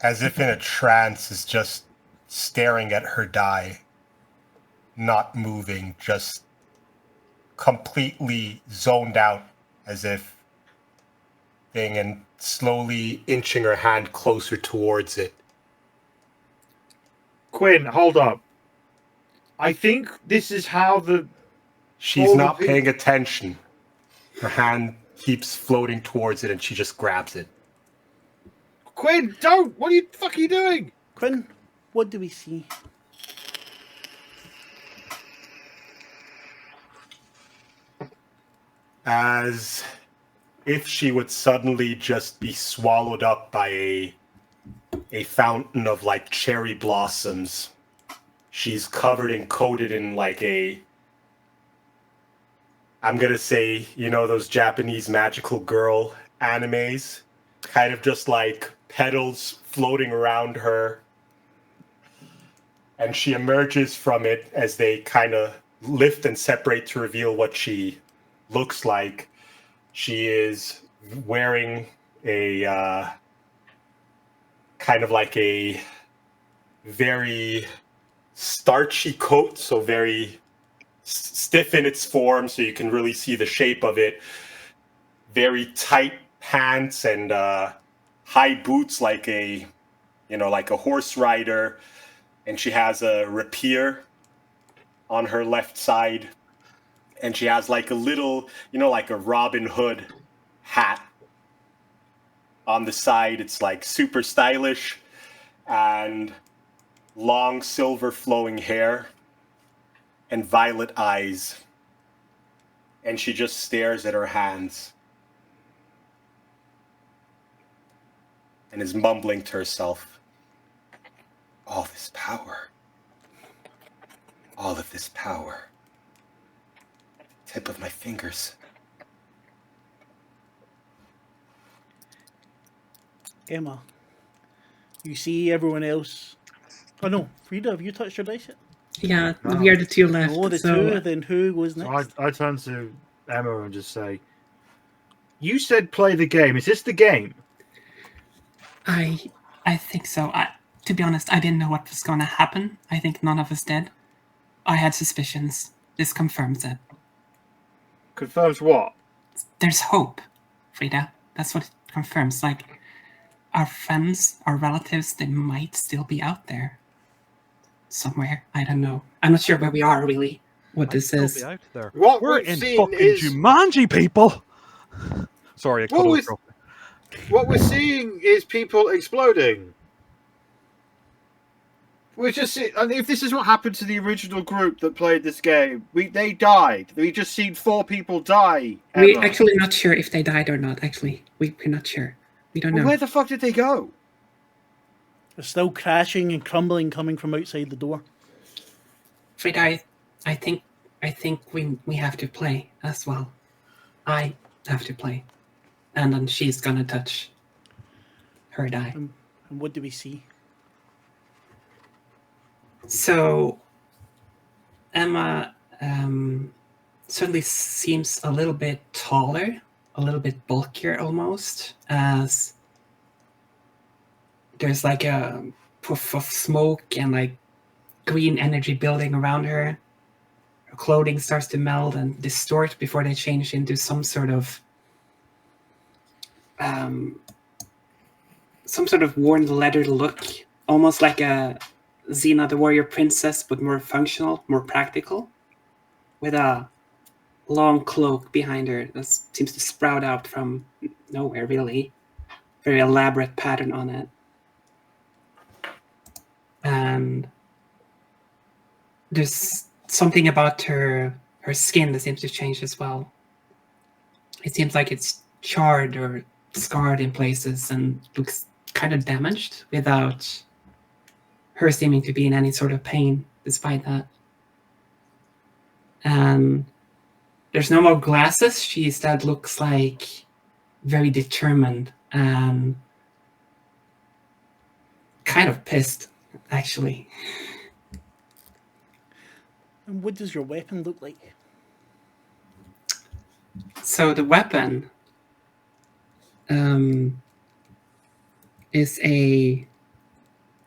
as if in a trance, is just staring at her die, not moving, just completely zoned out, as if thing, and slowly inching her hand closer towards it. Quinn, hold up. I think this is how She's not paying attention. Her hand keeps floating towards it, and she just grabs it. Quinn, don't! What the fuck are you doing? Quinn, what do we see? As if she would suddenly just be swallowed up by a a fountain of like cherry blossoms. She's covered and coated in like I'm gonna say, those Japanese magical girl animes, kind of just like petals floating around her. And she emerges from it as they kind of lift and separate to reveal what she looks like. She is wearing a kind of like a very starchy coat, so very stiff in its form, so you can really see the shape of it. Very tight pants and high boots, like a horse rider. And she has a rapier on her left side. And she has like a little, like a Robin Hood hat on the side. It's like super stylish and long silver flowing hair and violet eyes. And she just stares at her hands and is mumbling to herself, all this power. All of this power. Tip of my fingers. Emma, you see everyone else. Oh no, Frida, have you touched your dice yet? Yeah, No. we are the two left. Oh, the so two. Then who goes So next? I turn to Emma and just say, "You said play the game. Is this the game?" I think so. To be honest, I didn't know what was going to happen. I think none of us did. I had suspicions. This confirms it. Confirms what? There's hope, Frida. That's what it confirms. Like, our friends, our relatives, they might still be out there. Somewhere. I don't know. I'm not sure where we are, really. What this Still is. be out there. What We're we've in seen fucking is Jumanji, people. Sorry, I cut What off. was- what we're seeing is people exploding. We're just and if this is what happened to the original group that played this game, they died. We just seen 4 people die. We're Emma. actually not sure if they died or not, actually. We're not sure. We don't Well, know. where the fuck did they go? They're still crashing and crumbling coming from outside the door. Frida, I think we have to play as well. I have to play. And then she's gonna touch her die. And what do we see? So Emma certainly seems a little bit taller, a little bit bulkier almost, as there's like a puff of smoke and like green energy building around her. Her clothing starts to melt and distort before they change into some sort of worn leather look, almost like a Xena the Warrior Princess, but more functional, more practical, with a long cloak behind her that seems to sprout out from nowhere, really. Very elaborate pattern on it. And there's something about her skin that seems to change as well. It seems like it's charred or scarred in places and looks kind of damaged without her seeming to be in any sort of pain despite that. And there's no more glasses. She instead looks like very determined and kind of pissed, actually. And what does your weapon look like? So the weapon is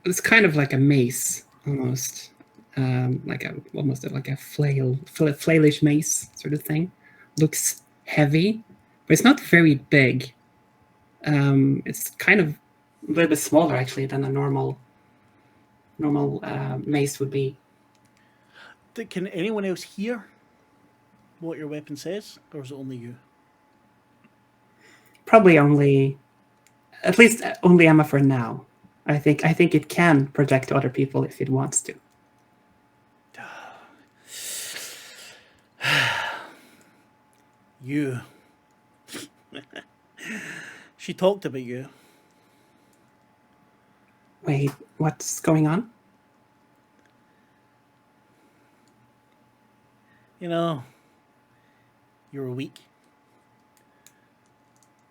it's kind of like a mace almost, almost like a flailish mace sort of thing. Looks heavy, but it's not very big. It's kind of a little bit smaller actually than a normal mace would be. Can anyone else hear what your weapon says, or is it only you? Probably only, at least only Emma for now. I think it can project to other people if it wants to. You. She talked about you. Wait, what's going on? You know, you were weak.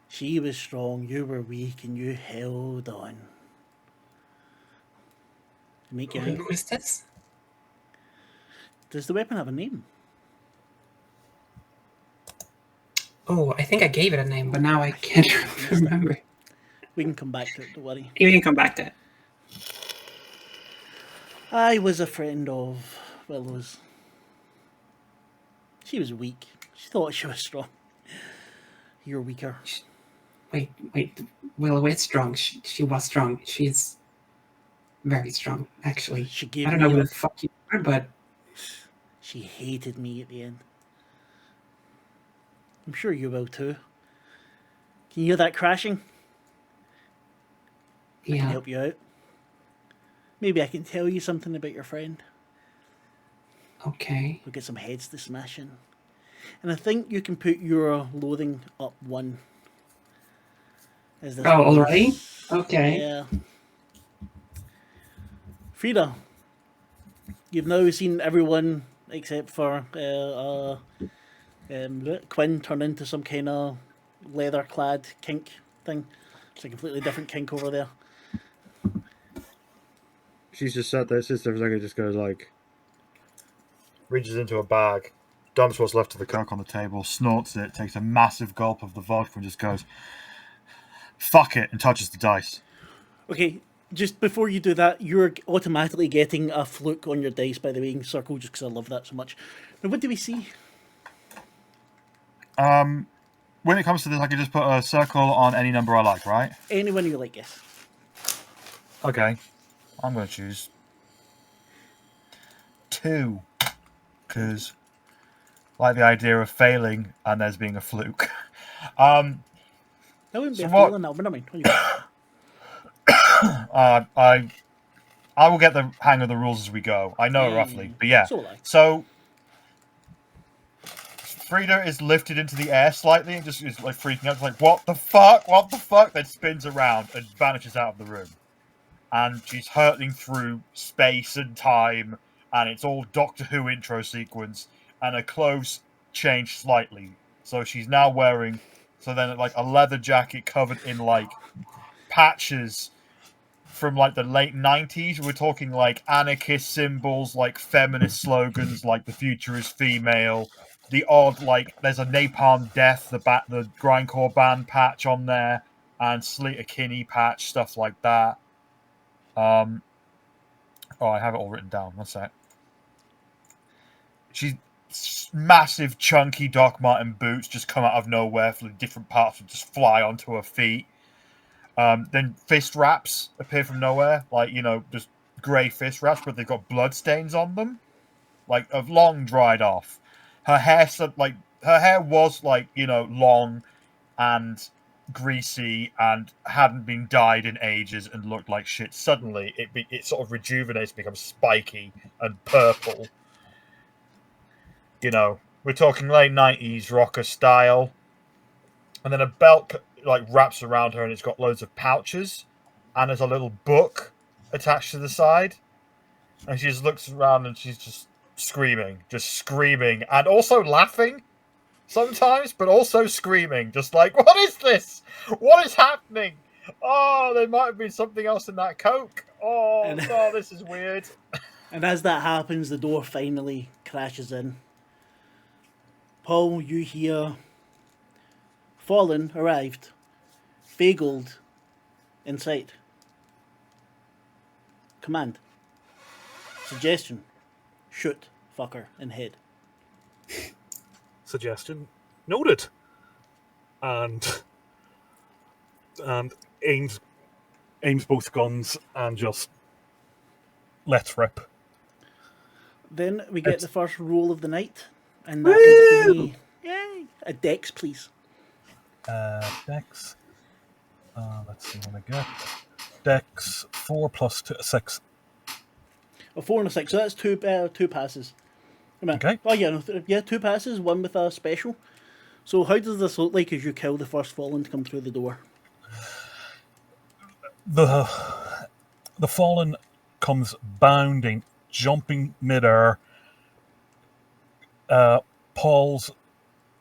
She was strong, you were weak, and you held on. To make you Who out. is this? Does the weapon have a name? Oh, I think I gave it a name, but now I can't remember. We can come back to it, don't worry. You can come back to it. I was a friend of Willow's. She was weak. She thought she was strong. You're weaker. Wait. Willow is strong. She was strong. She's very strong, actually. She gave I don't know me who the the fuck you are, but She hated me at the end. I'm sure you will too. Can you hear that crashing? I can yeah. help you out. Maybe I can tell you something about your friend. Okay. We'll get some heads to smash in. And I think you can put your loathing up 1. As this Oh, goes. already? Okay. Yeah. Frida, you've now seen everyone except for Quinn turn into some kind of leather-clad kink thing. It's a completely different kink over there. She's just sat there, sits there for a second, just goes like, reaches into a bag, dumps what's left of the coke on the table, snorts it, takes a massive gulp of the vodka, and just goes, "Fuck it," and touches the dice. Okay, just before you do that, you're automatically getting a fluke on your dice, by the way, in circle, just because I love that so much. Now, what do we see? When it comes to this, I can just put a circle on any number I like, right? Anyone you like, yes. Okay. I'm going to choose 2. Because I like the idea of failing and there's being a fluke. That wouldn't be So a what- feeling now, but I mean, when you I will get the hang of the rules as we go. I know it roughly, but yeah. So will I. So Frida is lifted into the air slightly and just is like freaking out. It's like, what the fuck? What the fuck? Then spins around and vanishes out of the room. And she's hurtling through space and time, and it's all Doctor Who intro sequence, and her clothes change slightly. So she's now wearing, like a leather jacket covered in like patches from like the late 90s. We're talking like anarchist symbols, like feminist slogans, like the future is female. The odd, like, there's a Napalm Death, the grindcore band patch on there, and Sleater Kinney patch, stuff like that. I have it all written down. One sec. She's massive, chunky Doc Marten boots just come out of nowhere from different parts and just fly onto her feet. Then fist wraps appear from nowhere, like, just grey fist wraps, but they've got blood stains on them, like, have long dried off. Her hair, was like, long and greasy and hadn't been dyed in ages and looked like shit. Suddenly, it sort of rejuvenates, becomes spiky and purple. We're talking late 90s rocker style. And then a belt like wraps around her and it's got loads of pouches. And there's a little book attached to the side. And she just looks around and she's just screaming. And also laughing sometimes, but also screaming. Just like, what is this? What is happening? Oh, there might have been something else in that Coke. Oh, no, this is weird. And as that happens, the door finally crashes in. Paul, you hear Fallen arrived. Faggold in sight. Command. Suggestion. Shoot fucker in head. Suggestion noted. And aims both guns and just let's rip. Then we get the first roll of the night. And that would be... Yay! A dex, please. Dex. Let's see what I get. Dex 4 plus 2, 6. A 4 and a 6, so that's two passes. Okay. Oh yeah, no, 2 passes, 1 with a special. So how does this look like as you kill the first Fallen to come through the door? The the fallen comes bounding, jumping midair. Paul's,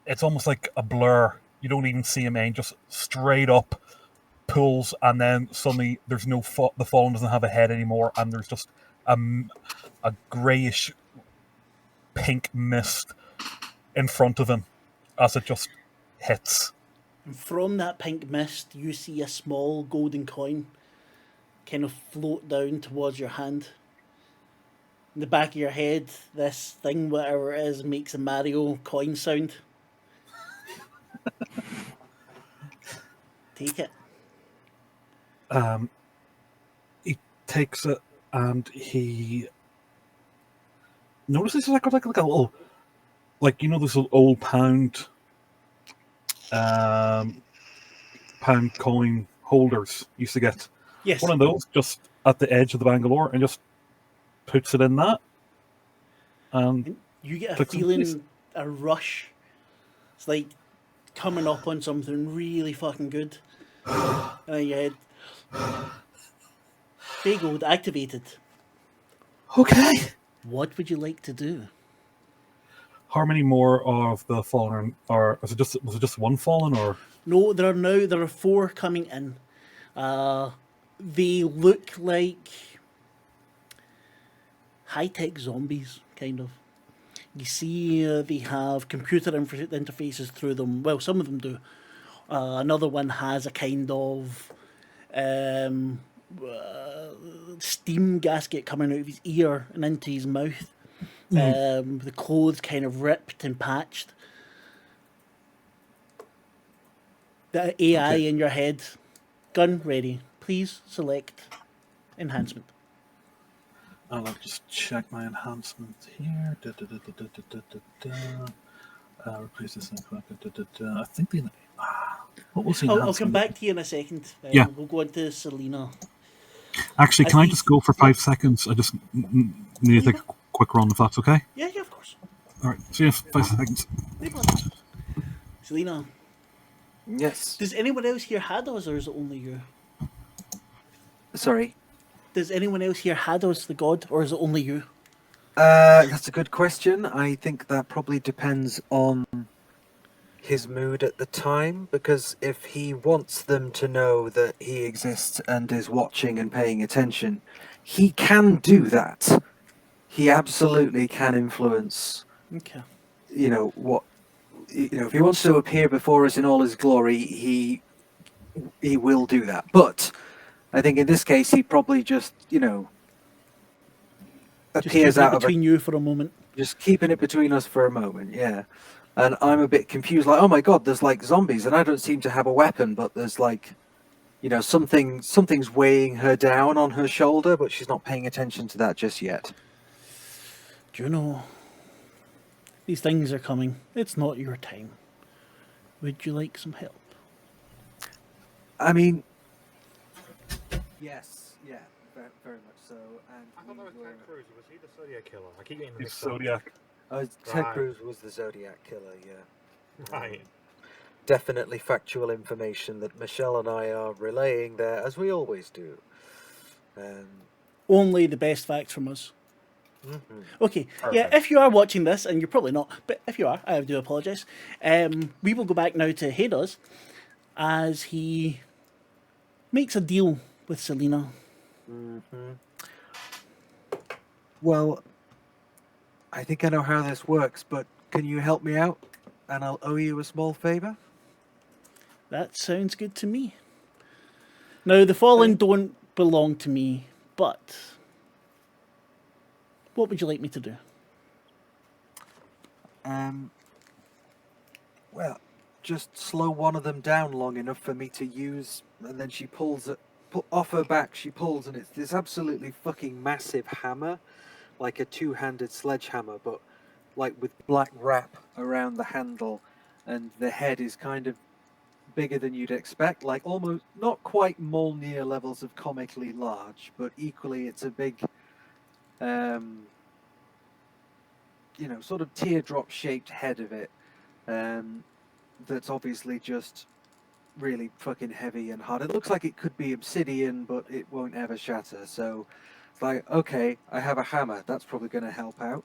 it's almost like a blur. You don't even see him aim, just straight up pulls, and then suddenly there's no the fallen doesn't have a head anymore, and there's just a grayish pink mist in front of him as it just hits. And from that pink mist, you see a small golden coin kind of float down towards your hand. In the back of your head, this thing, whatever it is, makes a Mario coin sound. Take it. He takes it and he notices like a little, like, you know, those old pound coin holders you used to get. Yes. One of those just at the edge of the Bangalore, and just puts it in that. And you get a clicks in place. feeling, a rush. It's like coming up on something really fucking good. And then your head. Fey Gold activated. Okay. What would you like to do? How many more of the fallen are? Was it just one fallen, or? No, there are 4 coming in. They look like high-tech zombies, kind of. You see, they have computer interfaces through them. Well, some of them do. Another one has a kind of steam gasket coming out of his ear and into his mouth. The clothes kind of ripped and patched. The AI in your head. Gun ready. Please select enhancement. I'll just check my enhancement here. Replace this. I think the. What was the enhancement? I'll come back to you in a second. Yeah. We'll go into Selena. Actually, can I just go for 5 seconds? I just need to take a quick run if that's okay. Yeah, of course. All right, see you 5 seconds. Selena. Yes. Does anyone else here Hados, or is it only you? Sorry. Does anyone else here Hados the god, or is it only you? That's a good question. I think that probably depends on his mood at the time, because if he wants them to know that he exists and is watching and paying attention, he can do that. He absolutely can influence. Okay. If he wants to appear before us in all his glory, he will do that. But I think in this case, he probably just appears out of between you for a moment. Just keeping it between us for a moment, yeah. And I'm a bit confused, like, oh my god, there's like zombies, and I don't seem to have a weapon, but there's like, something's weighing her down on her shoulder, but she's not paying attention to that just yet. Do you know, these things are coming. It's not your time. Would you like some help? I mean, yes, yeah, very much so. And I thought that was Ted Cruz. Was he the Zodiac killer? I keep getting the He's mixed up. Zodiac. Ted Right. Cruz was the Zodiac killer, yeah. Right. Definitely factual information that Michelle and I are relaying there, as we always do. Only the best facts from us. Mm-hmm. Okay, Perfect. yeah, if you are watching this, and you're probably not, but if you are, I do apologise. We will go back now to Hados as he makes a deal with Selena. Mm-hmm. Well, I think I know how this works, but can you help me out? And I'll owe you a small favour? That sounds good to me. Now, the Fallen don't belong to me, but what would you like me to do? Well, just slow one of them down long enough for me to use, and then she pulls it off her back. She pulls, and it's this absolutely fucking massive hammer, like a 2-handed sledgehammer, but like with black wrap around the handle, and the head is kind of bigger than you'd expect, like almost not quite Mjolnir levels of comically large, but equally it's a big, sort of teardrop shaped head of it. That's obviously just really fucking heavy and hard. It looks like it could be obsidian, but it won't ever shatter. So it's like, okay, I have a hammer. That's probably going to help out.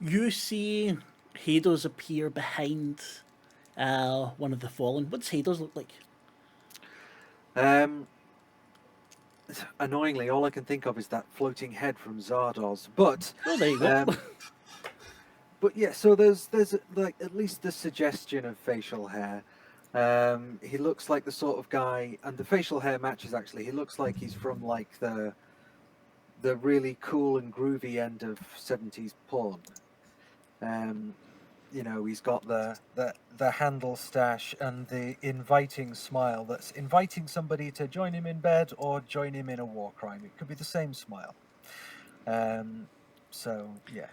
You see Hados appear behind one of the fallen. What does Hados look like? Um, Annoyingly, all I can think of is that floating head from Zardoz. But Oh, there you go. but yeah, so there's like at least the suggestion of facial hair. He looks like the sort of guy, and the facial hair matches actually. He looks like he's from like the really cool and groovy end of 70s porn. You know, he's got the handle stash and the inviting smile that's inviting somebody to join him in bed or join him in a war crime. It could be the same smile. So yeah.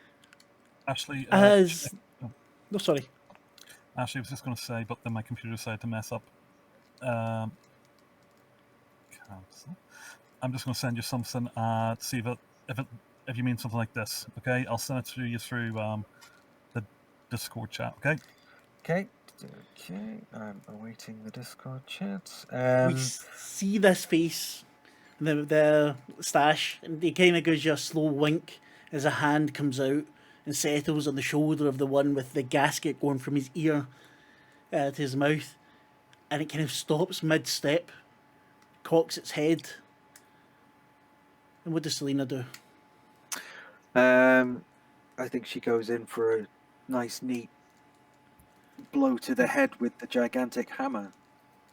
Ashleigh, As no, sorry. Ashleigh was just going to say, but then my computer decided to mess up. Cancel. I'm just going to send you something to see if you mean something like this. Okay, I'll send it to you through the Discord chat. Okay. Okay. I'm awaiting the Discord chat. We see this face, the stash, and he kind of gives you a slow wink as a hand comes out and settles on the shoulder of the one with the gasket going from his ear to his mouth, and it kind of stops mid-step, cocks its head. And what does Selena do? I think she goes in for a nice, neat blow to the head with the gigantic hammer.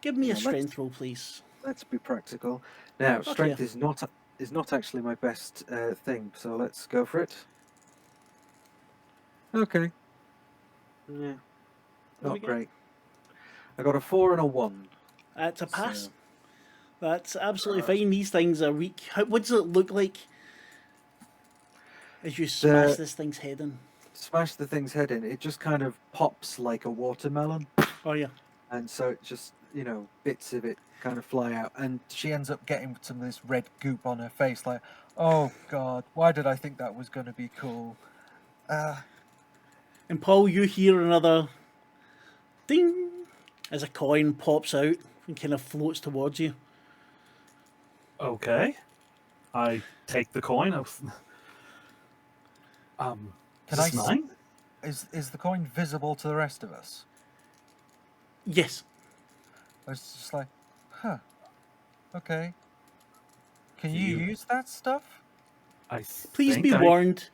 Give me Yeah, a strength roll, please. Let's be practical. Now, Okay. strength is not actually my best thing, so let's go for it. Okay. Yeah. What do we Not get? great. I got a 4 and a 1. That's a pass. So- That's absolutely fine. These things are weak. What does it look like as you smash this thing's head in? Smash the thing's head in. It just kind of pops like a watermelon. Oh, yeah. And so it just, you know, bits of it kind of fly out. And she ends up getting some of this red goop on her face. Like, oh, God, why did I think that was going to be cool? And Paul, you hear another ding as a coin pops out and kind of floats towards you. Okay. I take the coin. Can is I this see? mine? Is the coin visible to the rest of us? Yes. I was just like, huh, okay. Can you use that stuff? Please be warned,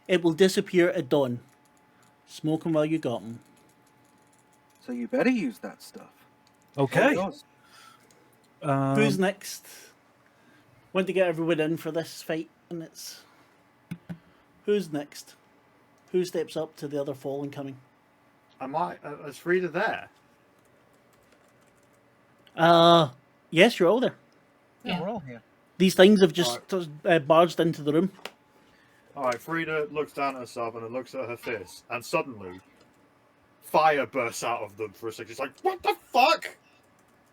it will disappear at dawn. Smoke 'em while you got 'em. So you better use that stuff. Okay. Oh, Who's next? Want to get everyone in for this fight, and it's... Who's next? Who steps up to the other fallen coming? Is Frida there? Yes, you're all there. yeah, we're all here. These things have just barged into the room. Alright, Frida looks down at herself and then looks at her fist, and suddenly fire bursts out of them for a second. She's like, what the fuck?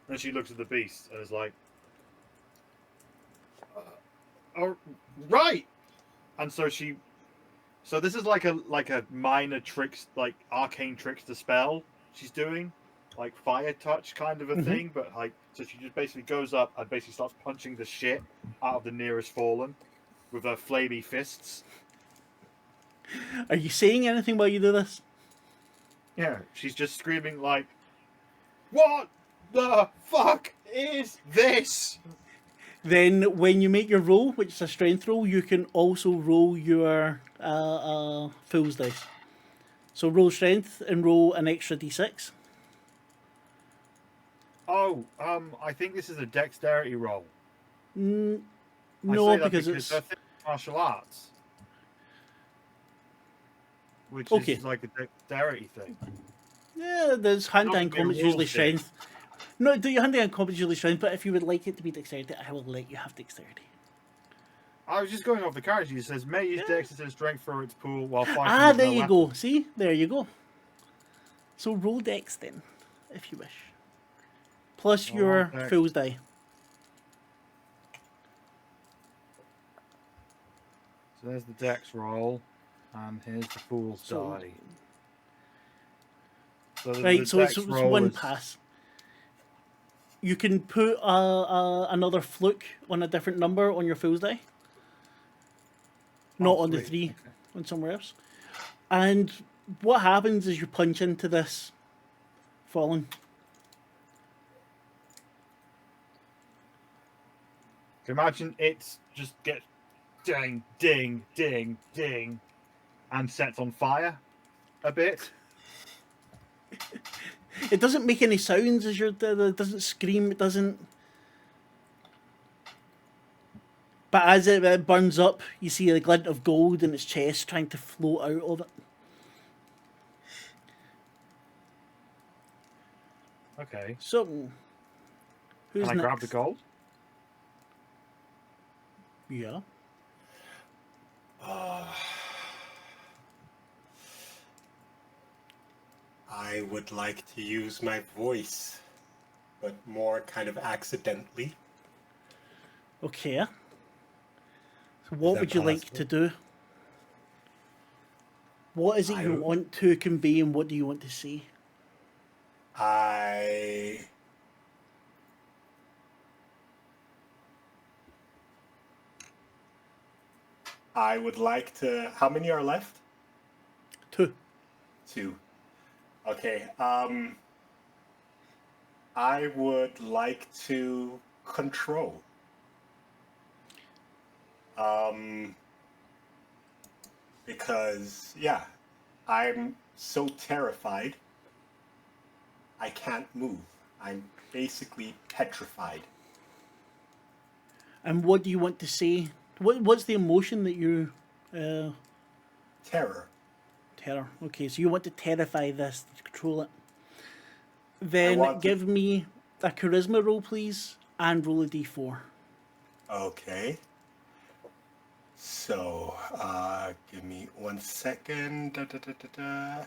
And she looks at the beast and is like, oh, right. And so this is like a minor tricks, like arcane trickster spell she's doing, like fire touch kind of a thing, but like, so she just basically goes up and basically starts punching the shit out of the nearest fallen with her flamey fists. Are you saying anything while you do this? Yeah, she's just screaming like, what the fuck is this? Then when you make your roll, which is a strength roll, you can also roll your fool's dice. So roll strength and roll an extra d6. Oh, I think this is a dexterity roll. No, I say that because it's... I think martial arts. Which Okay. is like a dexterity thing. Yeah, there's hand-to-hand Not gonna combat's be usually rules based. strength. No, do your hand-to-hand combat's usually strength, but if you would like it to be dexterity, I will let you have dexterity. I was just going off the character. It says, may use dex and strength for its pool while fighting. Ah, with there no you weapon." go. See? There you go. So roll dex then, if you wish. Plus Roll your dex. fool's die. So there's the dex roll, and here's the fool's So- die. So Right, so it's dex it's roll one is- pass. you can put another fluke on a different number on your fool's die. Not on the sweet. 3, on somewhere else. And what happens is you punch into this fallen. Imagine it just gets ding, ding, ding, ding, and sets on fire a bit. It doesn't make any sounds as it doesn't scream, it doesn't. But as it burns up, you see a glint of gold in its chest trying to float out of it. Okay. So, who's Can I next? grab the gold? Yeah. I would like to use my voice, but more kind of accidentally. Okay. So what that would you like possible? to do? What is it I you don't- want to convey and what do you want to say? I would like to. How many are left? 2. 2. Okay. I would like to control. Because I'm so terrified. I can't move. I'm basically petrified. And what do you want to say? What's the emotion that you... Terror. Terror. Okay, so you want to terrify this, to control it. Then want to- give me a charisma roll, please, and roll a d4. Okay. So, give me 1 second. Da, da, da, da, da.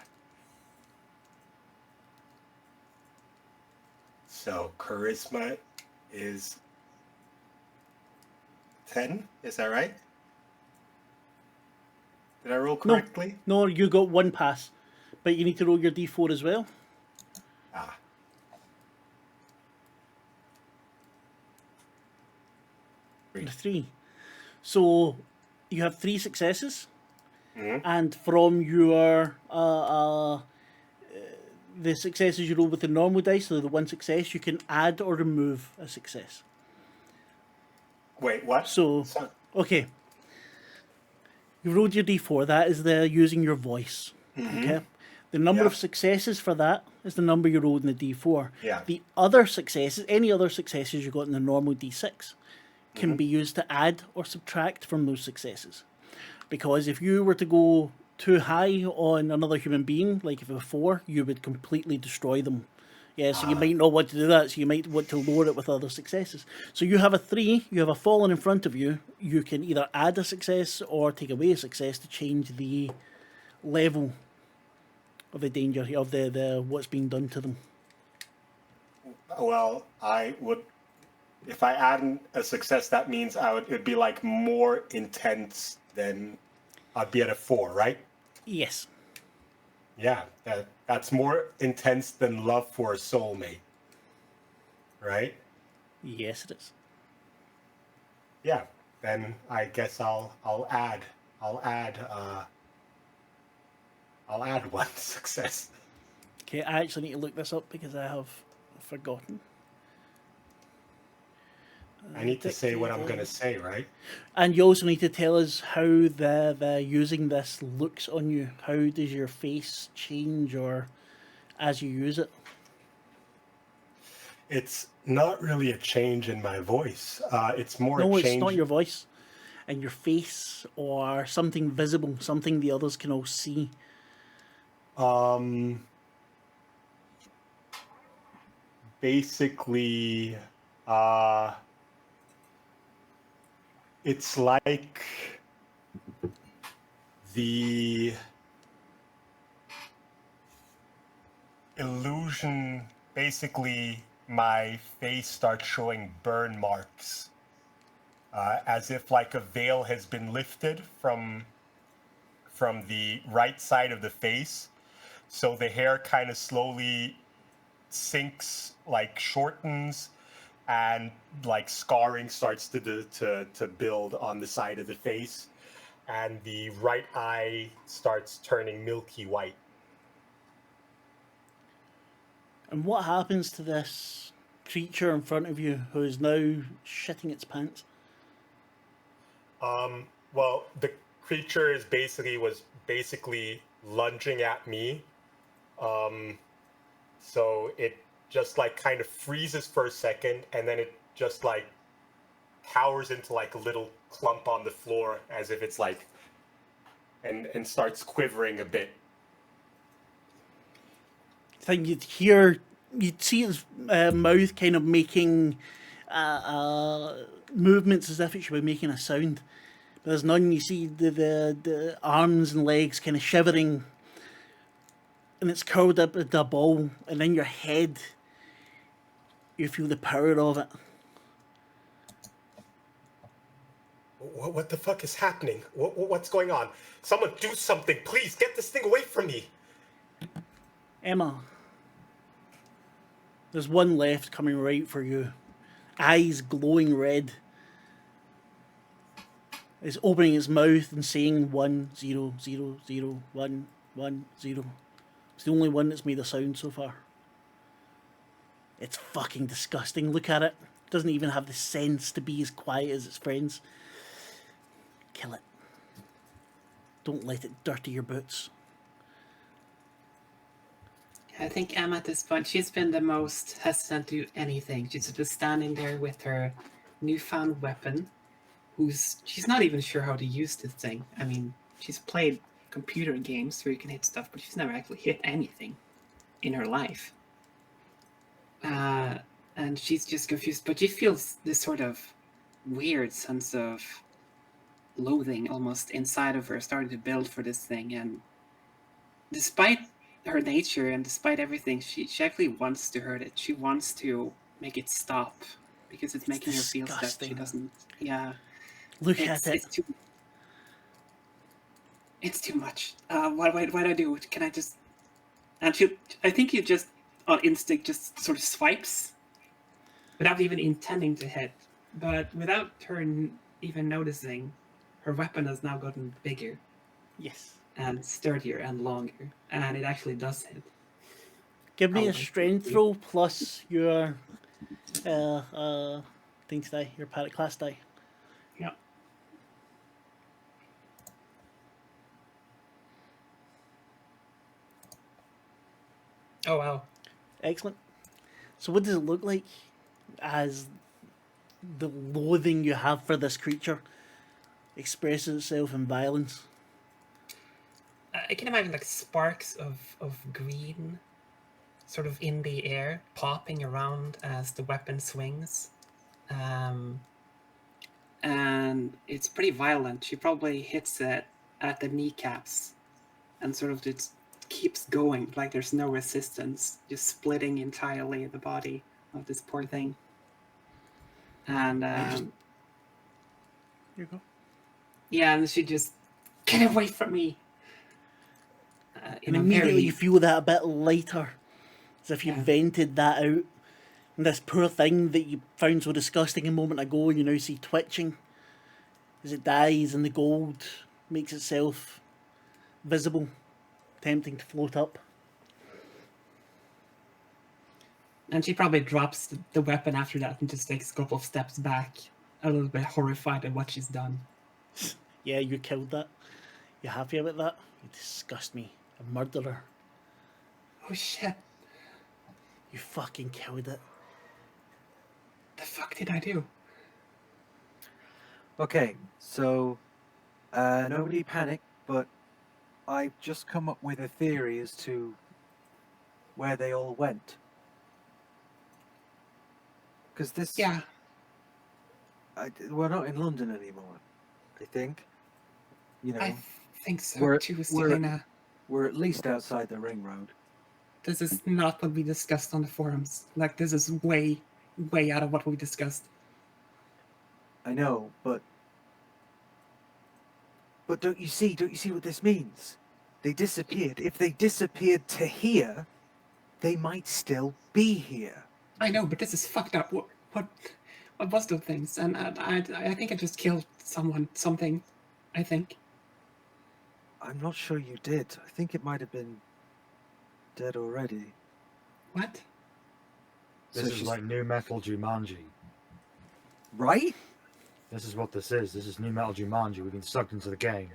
So, charisma is 10. Is that right? Did I roll correctly? No, you got 1 pass, but you need to roll your d4 as well. Ah. The 3. So you have 3 successes, Mhm. and from your the successes you roll with the normal dice, so the 1 success, you can add or remove a success. Wait, what? So, okay. You rolled your d4, that is the using your voice. Okay? The number Yeah. of successes for that is the number you rolled in the d4. Yeah. The other successes, any other successes you got in the normal d6, can be used to add or subtract from those successes. Because if you were to go too high on another human being, like if it was 4, you would completely destroy them. Yeah, so you might not want to do that, so you might want to lower it with other successes. So you have a 3, you have a fallen in front of you, you can either add a success or take away a success to change the level of the danger, of the what's being done to them. Well, I would. If I add a success, that means it'd be like more intense than I'd be at a 4, right? Yes. Yeah, that's more intense than love for a soulmate, right? Yes, it is. Yeah, then I guess I'll add 1 success. Okay, I actually need to look this up because I have forgotten. I need to say what I'm gonna say, right? And you also need to tell us how the using this looks on you. How does your face change or as you use it? It's not really a change in my voice. It's more No, a it's change. not your voice. And your face or something visible, something the others can all see. Basically, it's like the illusion. Basically, my face starts showing burn marks, as if like a veil has been lifted from the right side of the face. So the hair kind of slowly sinks, like shortens, and like scarring starts to build on the side of the face, and the right eye starts turning milky white. And what happens to this creature in front of you who is now shitting its pants? Well, the creature was basically lunging at me. So it just like kind of freezes for a second, and then it just like towers into like a little clump on the floor as if it's like and starts quivering a bit. Thing you'd see its mouth kind of making movements as if it should be making a sound. But there's none. You see the arms and legs kind of shivering, and it's curled up into a ball, and in your head, you feel the power of it. What the fuck is happening? What's going on? Someone do something, please. Get this thing away from me. Emma, there's one left coming right for you. Eyes glowing red. It's opening its mouth and saying 1 0 0 0 1 1 0. It's the only one that's made a sound so far. It's fucking disgusting. Look at it. It doesn't even have the sense to be as quiet as its friends. Kill it. Don't let it dirty your boots. I think Emma at this point, she's been the most hesitant to do anything. She's just standing there with her newfound weapon, she's not even sure how to use this thing. I mean, she's played computer games where you can hit stuff, but she's never actually hit anything in her life. And she's just confused, but she feels this sort of weird sense of loathing almost inside of her starting to build for this thing. And despite her nature and despite everything, she actually wants to hurt it. She wants to make it stop because it's making her feel stuff she doesn't. Yeah. Look at it. It's too much. What do I do? Can I just... And I think you just, on instinct, just sort of swipes without even intending to hit. But without her even noticing, her weapon has now gotten bigger. Yes. And sturdier and longer. And it actually does hit. Give me a strength roll plus your thing today, your pilot class die. Yeah. Oh, wow. Excellent. So what does it look like as the loathing you have for this creature expresses itself in violence? I can imagine like sparks of green sort of in the air, popping around as the weapon swings. And it's pretty violent. She probably hits it at the kneecaps and sort of just keeps going like there's no resistance, just splitting entirely the body of this poor thing. And Here you go. yeah, and she just, get away from me. And immediately you feel that a bit lighter, as if you vented that out. And this poor thing that you found so disgusting a moment ago, you now see twitching as it dies and the gold makes itself visible, attempting to float up. And she probably drops the weapon after that and just takes a couple of steps back, a little bit horrified at what she's done. Yeah, you killed that. You happy about that? You disgust me. A murderer. Oh shit. You fucking killed it. The fuck did I do? Okay, so nobody panic, but I've just come up with a theory as to where they all went. Because this... Yeah. We're not in London anymore, I think. You know, I think so we're- too, we're- Selena. we're at least outside the ring road. This is not what we discussed on the forums. Like, this is way, way out of what we discussed. I know, but don't you see what this means? They disappeared. If they disappeared to here, they might still be here. I know, but this is fucked up. what was those things? And I think I just killed something. I think. I'm not sure you did. I think it might have been dead already. What? This So is she's- like New Metal Jumanji. Right? This is what this is. This is New Metal Jumanji. We've been sucked into the game.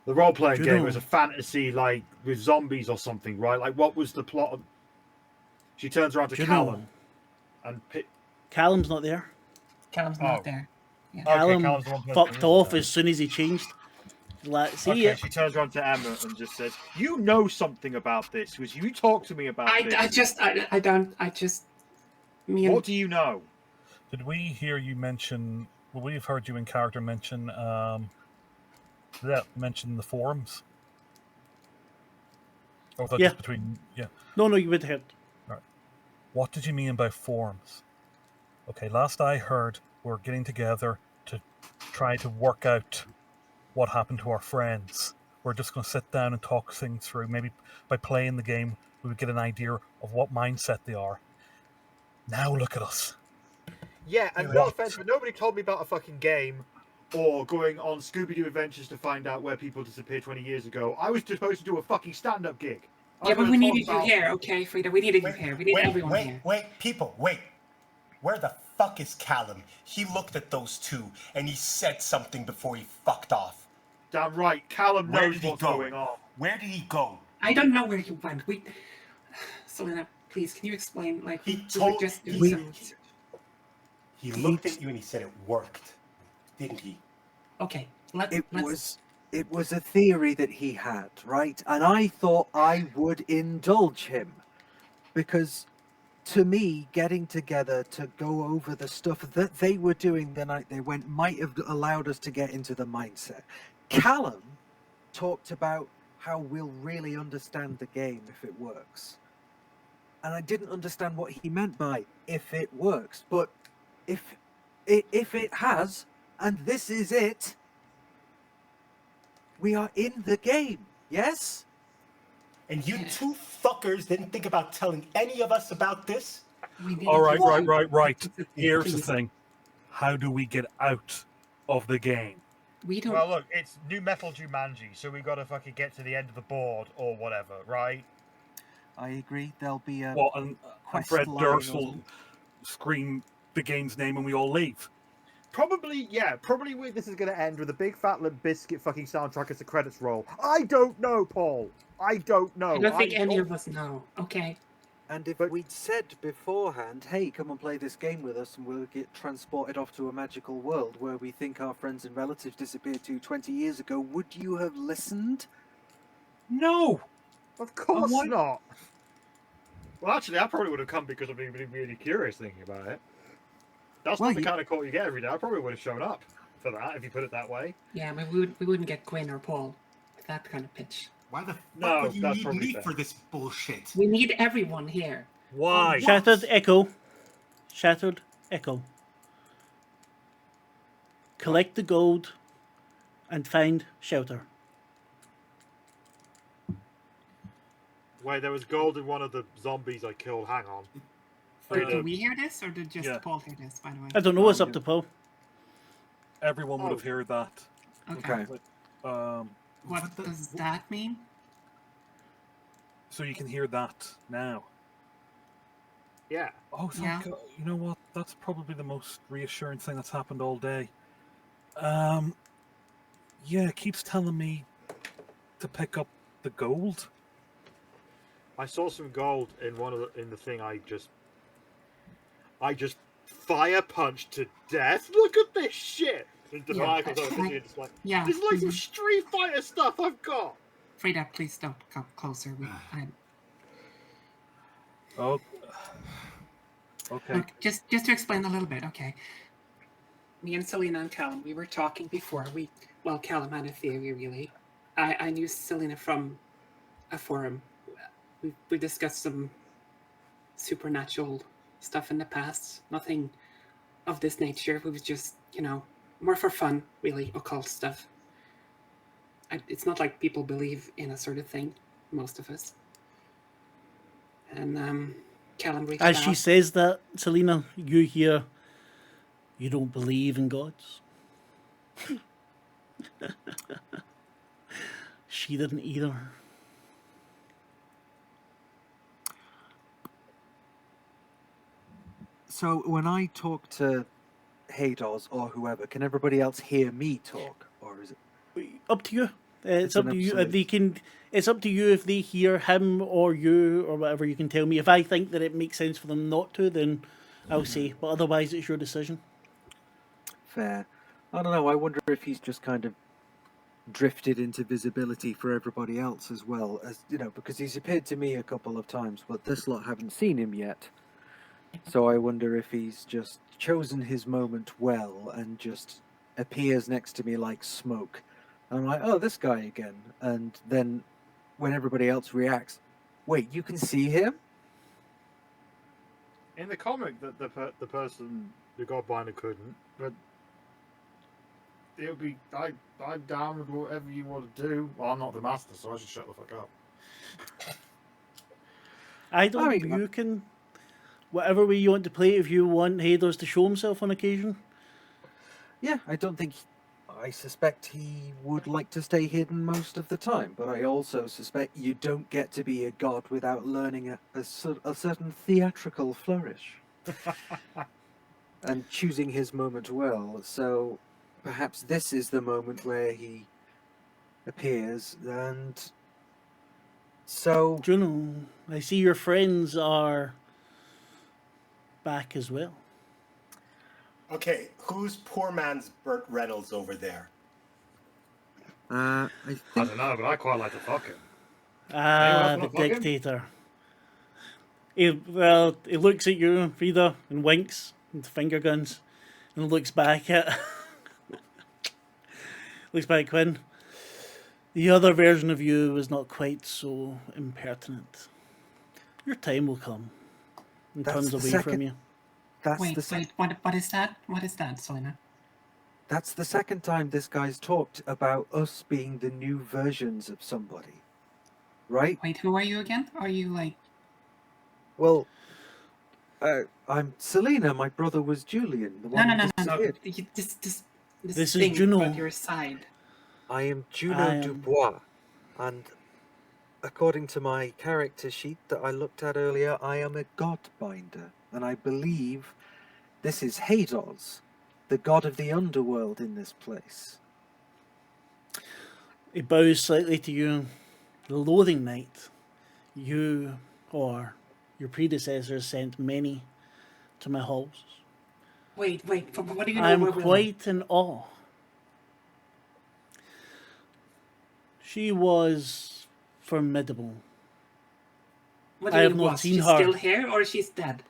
The role-playing Do you game know- was a fantasy, like, with zombies or something, right? Like, what was the plot of... She turns around to Do you know- Callum and... Callum's not there. Callum's Oh. not there. Callum Callum's the one person fucked who off isn't as soon as he changed. See Okay, ya. she turns around to Emma and just says, "You know something about this, because you talked to me about this. I just me and What do you know?" Did we hear you mention? Well, we have heard you in character mention. Mention the forums. Or was that Yeah. just between? Yeah. No, you would have. What did you mean by forums? Okay, last I heard, we're getting together to try to work out what happened to our friends. We're just going to sit down and talk things through. Maybe by playing the game, we would get an idea of what mindset they are. Now look at us. Yeah, and What? no offense, but nobody told me about a fucking game or going on Scooby-Doo adventures to find out where people disappeared 20 years ago. I was supposed to do a fucking stand-up gig. I yeah, was but we gonna talk needed you about- here, okay, Frida. We needed you here. We need everyone here. Wait, people, wait. Where the fuck is Callum? He looked at those two and he said something before he fucked off. Damn right, Callum Where knows did he what's go? going on. Where did he go? I don't know where he went. Selena, please, can you explain? Like He we were told just doing he, some- he looked at you and he said it worked, didn't he? Okay, let's. It was a theory that he had, right? And I thought I would indulge him because to me, getting together to go over the stuff that they were doing the night they went might have allowed us to get into the mindset. Callum talked about how we'll really understand the game if it works. And I didn't understand what he meant by if it works, but if it has, and this is it, we are in the game, yes? And you two fuckers didn't think about telling any of us about this? We need All right, you. right. Here's the Please. thing. How do we get out of the game? We don't. Well, look, it's New Metal Jumanji, so we got to fucking get to the end of the board or whatever, right? I agree. There'll be a Well, and quest Fred line Durst or will something. scream the game's name and we all leave. Probably, yeah. Probably this is going to end with a big fat Limp Biscuit fucking soundtrack as the credits roll. I don't know, Paul. I don't know. I don't think any of us know. Okay. And if But- we'd said beforehand, hey, come and play this game with us and we'll get transported off to a magical world where we think our friends and relatives disappeared to 20 years ago, would you have listened? No. Of course why- not. Well, actually, I probably would have come because I've been really curious thinking about it. That's Well, not the you- kind of call you get every day. I probably would have shown up for that if you put it that way. Yeah, but we wouldn't get Gwen or Paul with that kind of pitch. Why the fuck No, would you that's need probably me fair. for this bullshit? We need everyone here. Why? Shattered Echo. Shattered Echo. Collect the gold and find shelter. Wait, there was gold in one of the zombies I killed. Hang on. Or did we hear this, or did just Yeah. Paul hear this? By the way. I don't know what's up to Paul. Everyone would Oh. have heard that. Okay. Okay. What does that mean? So you can hear that now. Yeah. Oh, thank Yeah. God. You know what? That's probably the most reassuring thing that's happened all day. Yeah, it keeps telling me to pick up the gold. I saw some gold in in the thing I just fire punched to death. Look at this shit. And Yeah, Michael's over I- here just like, Yeah. this is like some mhm. Street Fighter stuff I've got. Frida, please don't come closer. Oh. Okay. Look, just to explain a little bit, okay. Me and Selena and Callum, we were talking before. Callum had a theory, really. I knew Selena from a forum. We discussed some supernatural stuff in the past. Nothing of this nature. It was just, more for fun, really, occult stuff. It's not like people believe in a sort of thing, most of us. And Callum reached As she out. says that, Selena, you hear, "You don't believe in gods." She didn't either. So when I talk to Hados or whoever, can everybody else hear me talk, or is it? Up to you. It's It's up an to you. absolute- They can. It's up to you if they hear him or you or whatever. You can tell me. If I think that it makes sense for them not to, then I'll say. But otherwise, it's your decision. Fair. I don't know. I wonder if he's just kind of drifted into visibility for everybody else as well, as you know, because he's appeared to me a couple of times, but this lot haven't seen him yet. So I wonder if he's just chosen his moment well and just appears next to me like smoke. And I'm like, oh, this guy again. And then when everybody else reacts, wait, you can see him? In the comic, that the person, the Godbinder couldn't, but it'll be. I'm down with whatever you want to do. Well, I'm not the master, so I should shut the fuck up. I don't. I mean, You can. Whatever way you want to play. If you want Hados to show himself on occasion. Yeah, I don't think. I suspect he would like to stay hidden most of the time, but I also suspect you don't get to be a god without learning a certain theatrical flourish and choosing his moment well. So perhaps this is the moment where he appears, and so Juno, I see your friends are back as well. Okay, who's poor man's Burt Reynolds over there? I I think don't know, but I quite like to fuck him. Ah, Anyone the else wanna fuck him? dictator. He looks at you, Frida, and winks with finger guns, and looks back at looks back at Quinn. The other version of you was not quite so impertinent. Your time will come. And That's turns the away second- from you. that's Wait, the sec- what is that? What is that, Selena? that's the second time this guy's talked about us being the new versions of somebody, right? Wait, who are you again? Are you like... Well, I'm Selena. My brother was Julian, the No, one no, who no, no. disappeared. This is thing Juno. at your side. I am Juno I am- Dubois, and according to my character sheet that I looked at earlier, I am a godbinder, and I believe this is Hados, the god of the underworld in this place. He bows slightly to you. The Loathing Knight. You or your predecessors sent many to my halls. Wait, what do you know? I'm about Willow? quite in awe. She was formidable. What do I you have mean not was? seen She's her. still here or she's dead?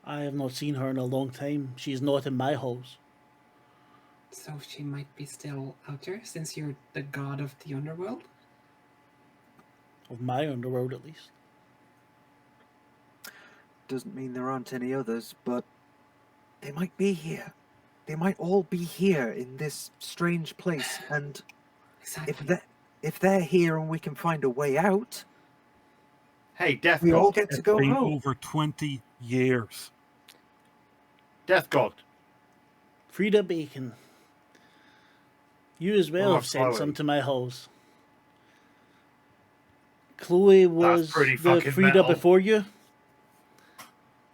I have not seen her in a long time. She is not in my halls. So she might be still out there since you're the god of the underworld? Of my underworld, at least. Doesn't mean there aren't any others, but they might be here. They might all be here in this strange place, and Exactly. if they're here and we can find a way out, Hey, Death we all God. get to It's go been home. over 20 years. Death God. Frida Bacon. You as well Oh, have sent Chloe. some to my halls. Chloe was pretty the fucking Frida metal. before you.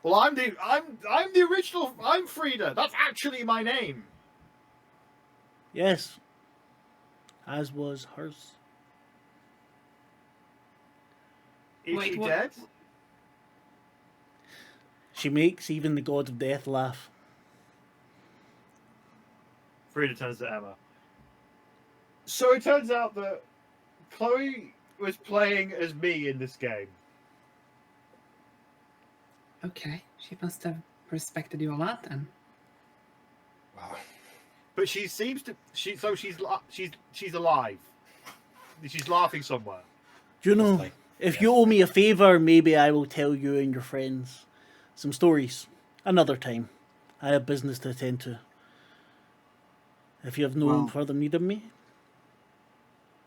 Well, I'm the original. I'm Frida. That's actually my name. Yes. As was hers. Is Wait, she what- dead? She makes even the god of death laugh. Frida turns to Emma. So it turns out that Chloe was playing as me in this game. Okay, she must have respected you a lot then. Wow. But she seems to. She's alive. She's laughing somewhere. Juno, like- if you owe me a favour, maybe I will tell you and your friends some stories. Another time. I have business to attend to. If you have no Well- further need of me.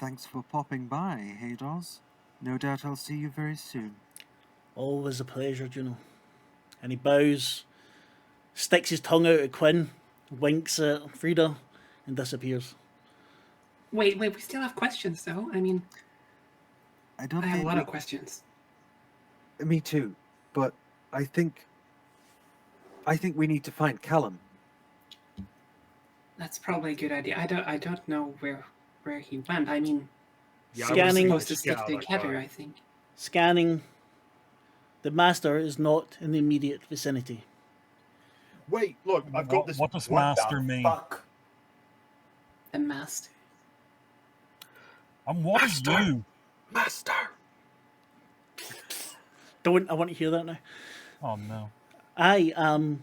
Thanks for popping by, Hados. No doubt I'll see you very soon. Always a pleasure, Juno. And he bows, sticks his tongue out at Quinn, winks at Frida, and disappears. Wait, we still have questions, though. I mean, I don't I have a think lot of questions. Me too, but I think we need to find Callum. That's probably a good idea. I don't know where he went. I mean, Yeah, we're Scanning. supposed to Just stick get out of that together, car. I think. Scanning. The master is not in the immediate vicinity. Wait, look, I've got this. What does What master the mean? fuck? The master. And what is you? Master. I want to hear that now. Oh no. I am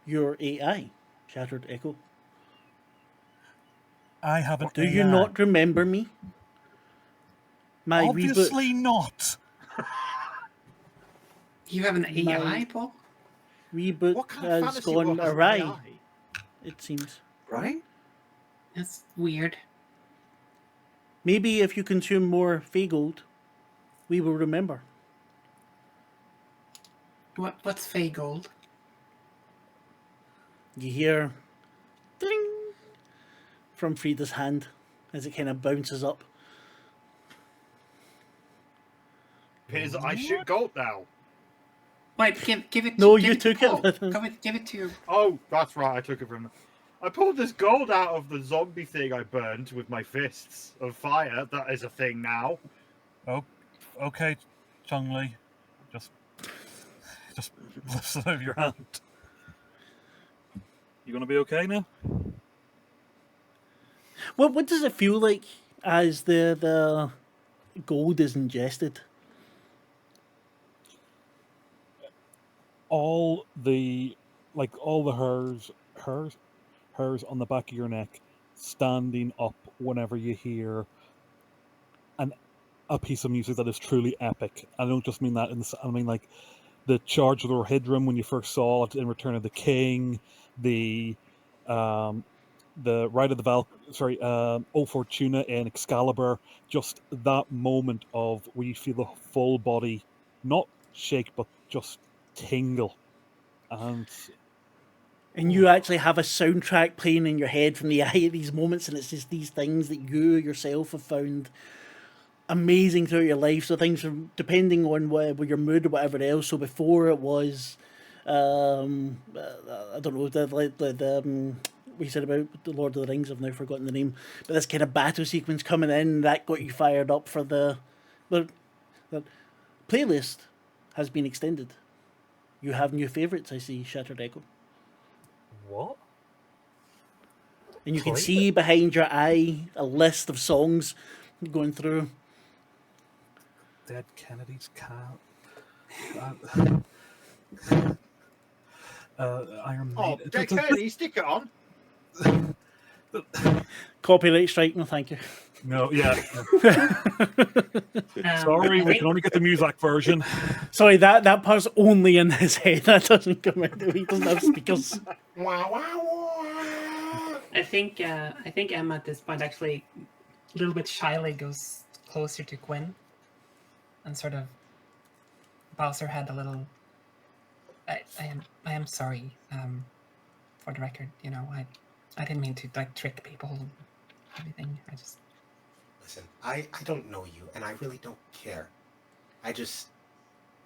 your AI, Shattered Echo. I have an Do you AI. not remember me? My Obviously reboot. not. You have an My- AI, Paul? Reboot What kind of has fantasy gone world has an awry, AI? it seems. Right? That's weird. Maybe if you consume more Fey Gold, we will remember. What's Fey Gold? You hear ding from Frida's hand as it kind of bounces up. Appears that I shoot gold now. Wait, give it. No, give you it to took it, Paul. but- Give it to your. Oh, that's right, I took it from. I pulled this gold out of the zombie thing I burned with my fists of fire. That is a thing now. Oh, okay, Chung-Li. Just lifts it out of your hand. You gonna be okay now? What does it feel like as the gold is ingested? All the hairs on the back of your neck standing up whenever you hear a piece of music that is truly epic. I don't just mean that I mean like the Charge of the Rohirrim when you first saw it in Return of the King, the Ride of the O Fortuna in Excalibur, just that moment of where you feel the full body not shake but just tingle. And You actually have a soundtrack playing in your head from the eye at these moments, and it's just these things that you yourself have found amazing throughout your life. So things from depending on your mood or whatever else. So before it was, I don't know, we said about the Lord of the Rings. I've now forgotten the name, but this kind of battle sequence coming in that got you fired up for the playlist has been extended. You have new favourites, I see, Shattered Echo. what? And you can see behind your eye a list of songs going through. Dead Kennedy's cat. Iron Oh, Maiden. Dead Kennedy, stick it on. Copyright strike, no thank you. No, yeah. I Sorry, we think- can only get the music version. Sorry, that part's only in his head. That doesn't come out. He doesn't have speakers. I think Emma at this point actually a little bit shyly goes closer to Gwen and sort of bows her head a little. I am sorry. For the record, I didn't mean to trick people and everything. I just Listen, I don't know you, and I really don't care. I just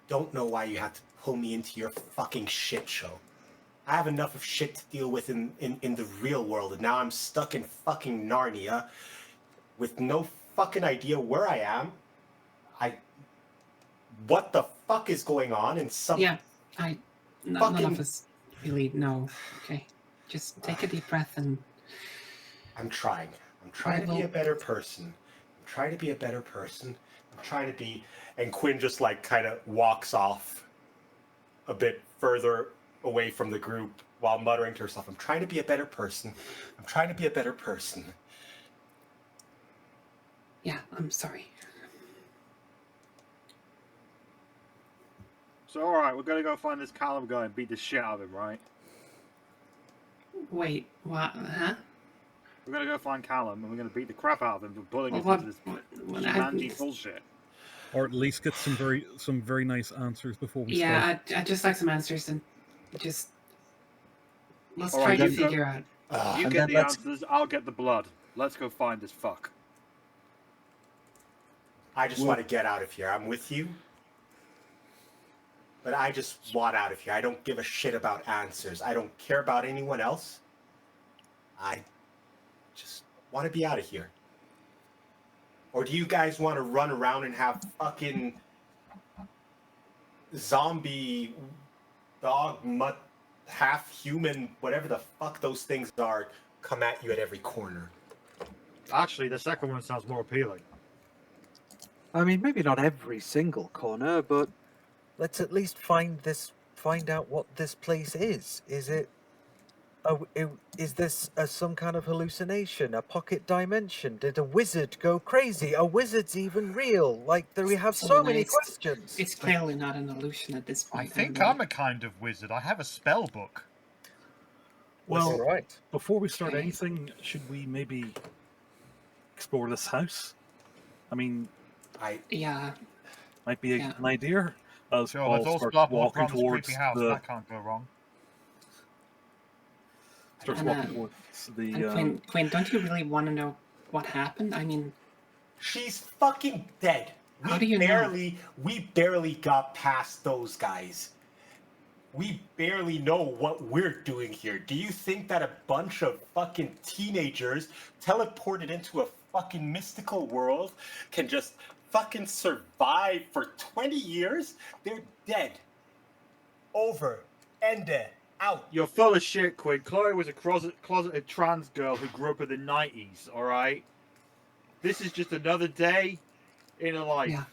don't know why you have to pull me into your fucking shit show. I have enough of shit to deal with in the real world, and now I'm stuck in fucking Narnia with no fucking idea where I am. What the fuck is going on in some... none of us really know. Okay, just take a deep breath and. I'm trying to be a better person. I'm trying to be a better person. I'm trying to be... And Quinn just kind of walks off a bit further away from the group while muttering to herself, I'm trying to be a better person. I'm trying to be a better person. Yeah, I'm sorry. So, alright, we're gonna go find this Callum guy and beat the shit out of him, right? Wait, what? Huh? We're gonna go find Callum and we're gonna beat the crap out of him for pulling Well, us into this what humanity bullshit. or at least get some very nice answers before we start. Yeah, I'd just like some answers and just let's All try right, to you go- figure out. You And get then the let's- answers, I'll get the blood. Let's go find this fuck. I just want to get out of here. I'm with you. But I just want out of here. I don't give a shit about answers. I don't care about anyone else. I just want to be out of here. Or do you guys want to run around and have fucking zombie dog mutt half human whatever the fuck those things are come at you at every corner? Actually, the second one sounds more appealing. I mean, maybe not every single corner, but let's at least find out what this place is. Is it? Is this some kind of hallucination? A pocket dimension? Did a wizard go crazy? Are wizards even real? Like, we have so many It's- questions. It's clearly not an illusion at this point. I think and, I'm a kind of wizard. I have a spell book. Well, All right. before we start anything, should we maybe explore this house? I mean, yeah, might be Yeah. an idea. As Sure, Paul let's all starts split up and look walking around this towards creepy house. the That can't go wrong. starts And, walking towards the. and Quinn, don't you really want to know what happened? I mean, She's fucking dead. How do you know? We barely got past those guys. We barely know what we're doing here. Do you think that a bunch of fucking teenagers teleported into a fucking mystical world can just fucking survive for 20 years? They're dead. Over. Ende. Out. You're full of shit, Quinn. Chloe was a closeted trans girl who grew up in the 90s, alright? This is just another day in a life. Yeah.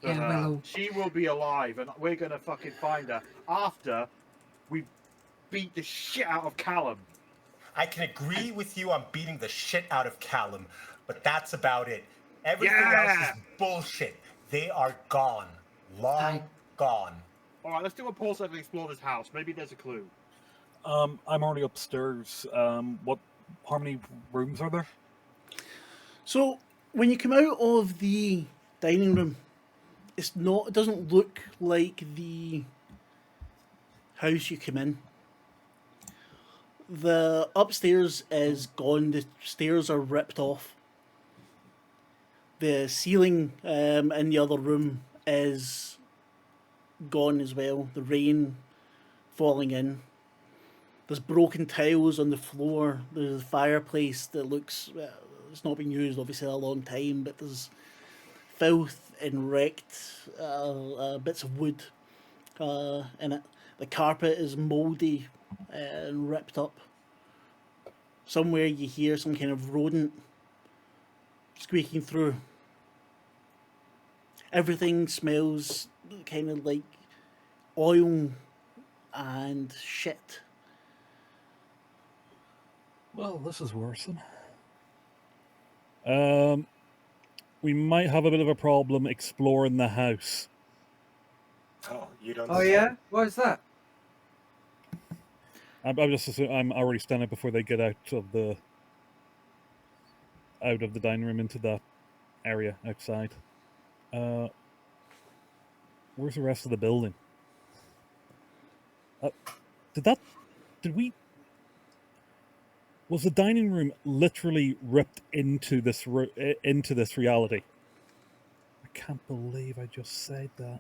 for Yeah, her. well- She will be alive, and we're gonna fucking find her after we beat the shit out of Callum. I can agree with you on beating the shit out of Callum, but that's about it. Everything else is bullshit. They are gone. Long gone. Alright, let's do a pulse and explore this house. Maybe there's a clue. I'm already upstairs. How many rooms are there? So when you come out of the dining room, it doesn't look like the house you come in. The upstairs is gone. The stairs are ripped off. The ceiling in the other room is gone as well. The rain falling in. There's broken tiles on the floor. There's a fireplace that looks it's not been used obviously a long time, but there's filth and wrecked bits of wood in it. The carpet is mouldy and ripped up. Somewhere you hear some kind of rodent squeaking through. Everything smells kind of like oil and shit. Well, this is worrisome. We might have a bit of a problem exploring the house. Oh, you don't Oh say. yeah? Why is that? I'm just assuming I'm already standing before they get out of the dining room into that area outside. Where's the rest of the building? Was the dining room literally ripped into this reality? I can't believe I just said that.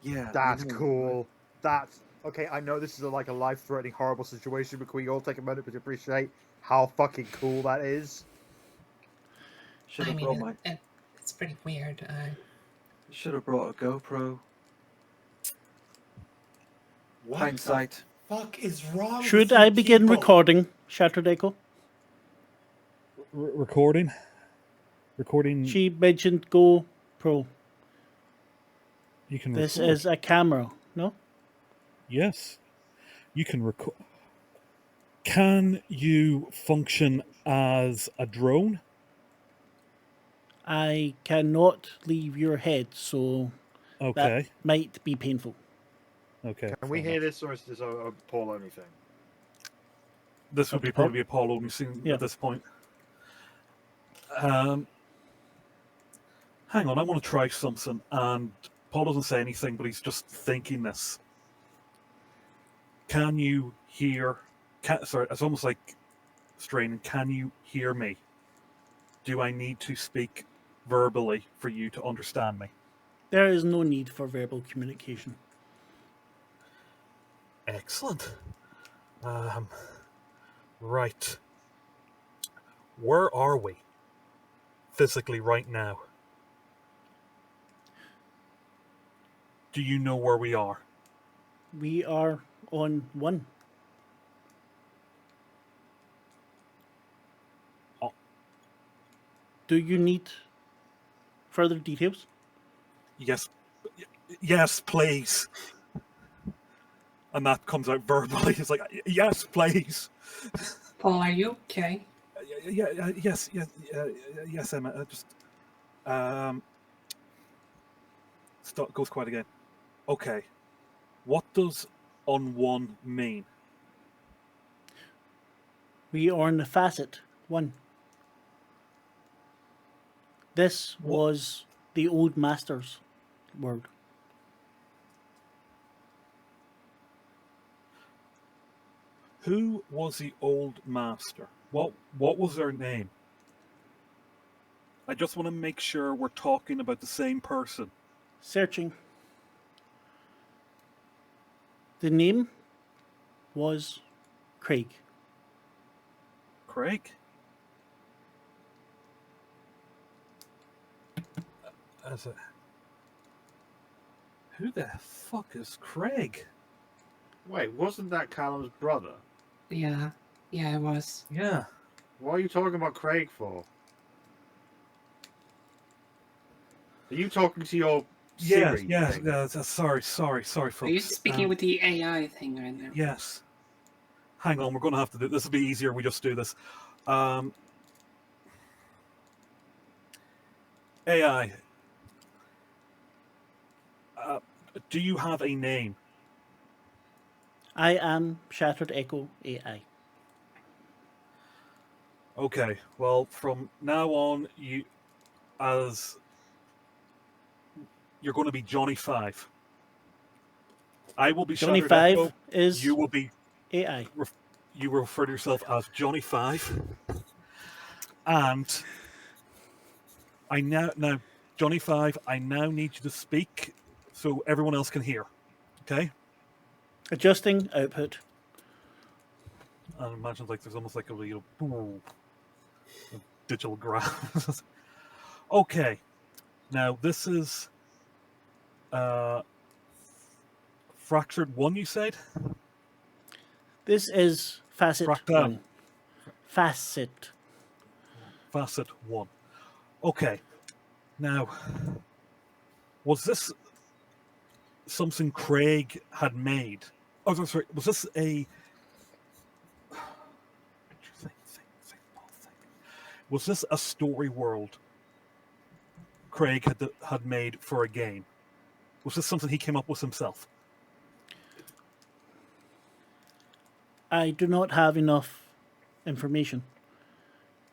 Yeah. That's I know. cool. That's okay. I know this is like a life-threatening, horrible situation, but can we all take a moment to appreciate how fucking cool that is? Should I have brought mean, it's pretty weird. Should have brought a GoPro. What Hindsight. the fuck is wrong? Should with I you begin people? recording, Shattered Echo? Recording. She mentioned GoPro. You can. This record. is a camera, no? Yes, you can record. Can you function as a drone? I cannot leave your head, so Okay. that might be painful. Okay. Can we fair hear enough. this, or is this a Paul only thing? This would be probably a Paul only scene Yeah. at this point. hang on, I want to try something. And Paul doesn't say anything, but he's just thinking this. Can you hear? Sorry, it's almost like straining. Can you hear me? Do I need to speak verbally for you to understand me? There is no need for verbal communication. Excellent. Right. Where are we physically right now? Do you know where we are? We are on 1. Oh. Do you need further details? Yes. Yes, please. And that comes out verbally. It's like, yes, please. Paul, are you okay? Yes, Emma. Just goes quiet again. Okay. What does on 1 mean? We are on the facet 1. This was the old master's word. Who was the old master? What was their name? I just want to make sure we're talking about the same person. Searching. The name was Craig. Craig? Who the fuck is Craig? Wait, wasn't that Callum's brother? Yeah, it was. Yeah. What are you talking about Craig for? Are you talking to your Siri? Sorry, folks. Are you speaking with the AI thing right now? Yes. Hang on, we're going to have to do this. Will be easier. We just do this. AI. Do you have a name? I am Shattered Echo AI. Okay. Well, from now on, you're going to be Johnny 5. I will be Johnny Shattered 5 Echo. is You will be. AI. You will refer to yourself as Johnny 5. And now Johnny 5, I now need you to speak so everyone else can hear. Okay? Adjusting output. And imagine there's almost like a digital graph. Okay. Now this is Fractured 1, you said? This is facet Fractal. 1. Facet. Facet 1. Okay. Now, was this something Craig had made? Oh, sorry. Was this a... Was this a story world Craig had made for a game? Was this something he came up with himself? I do not have enough information.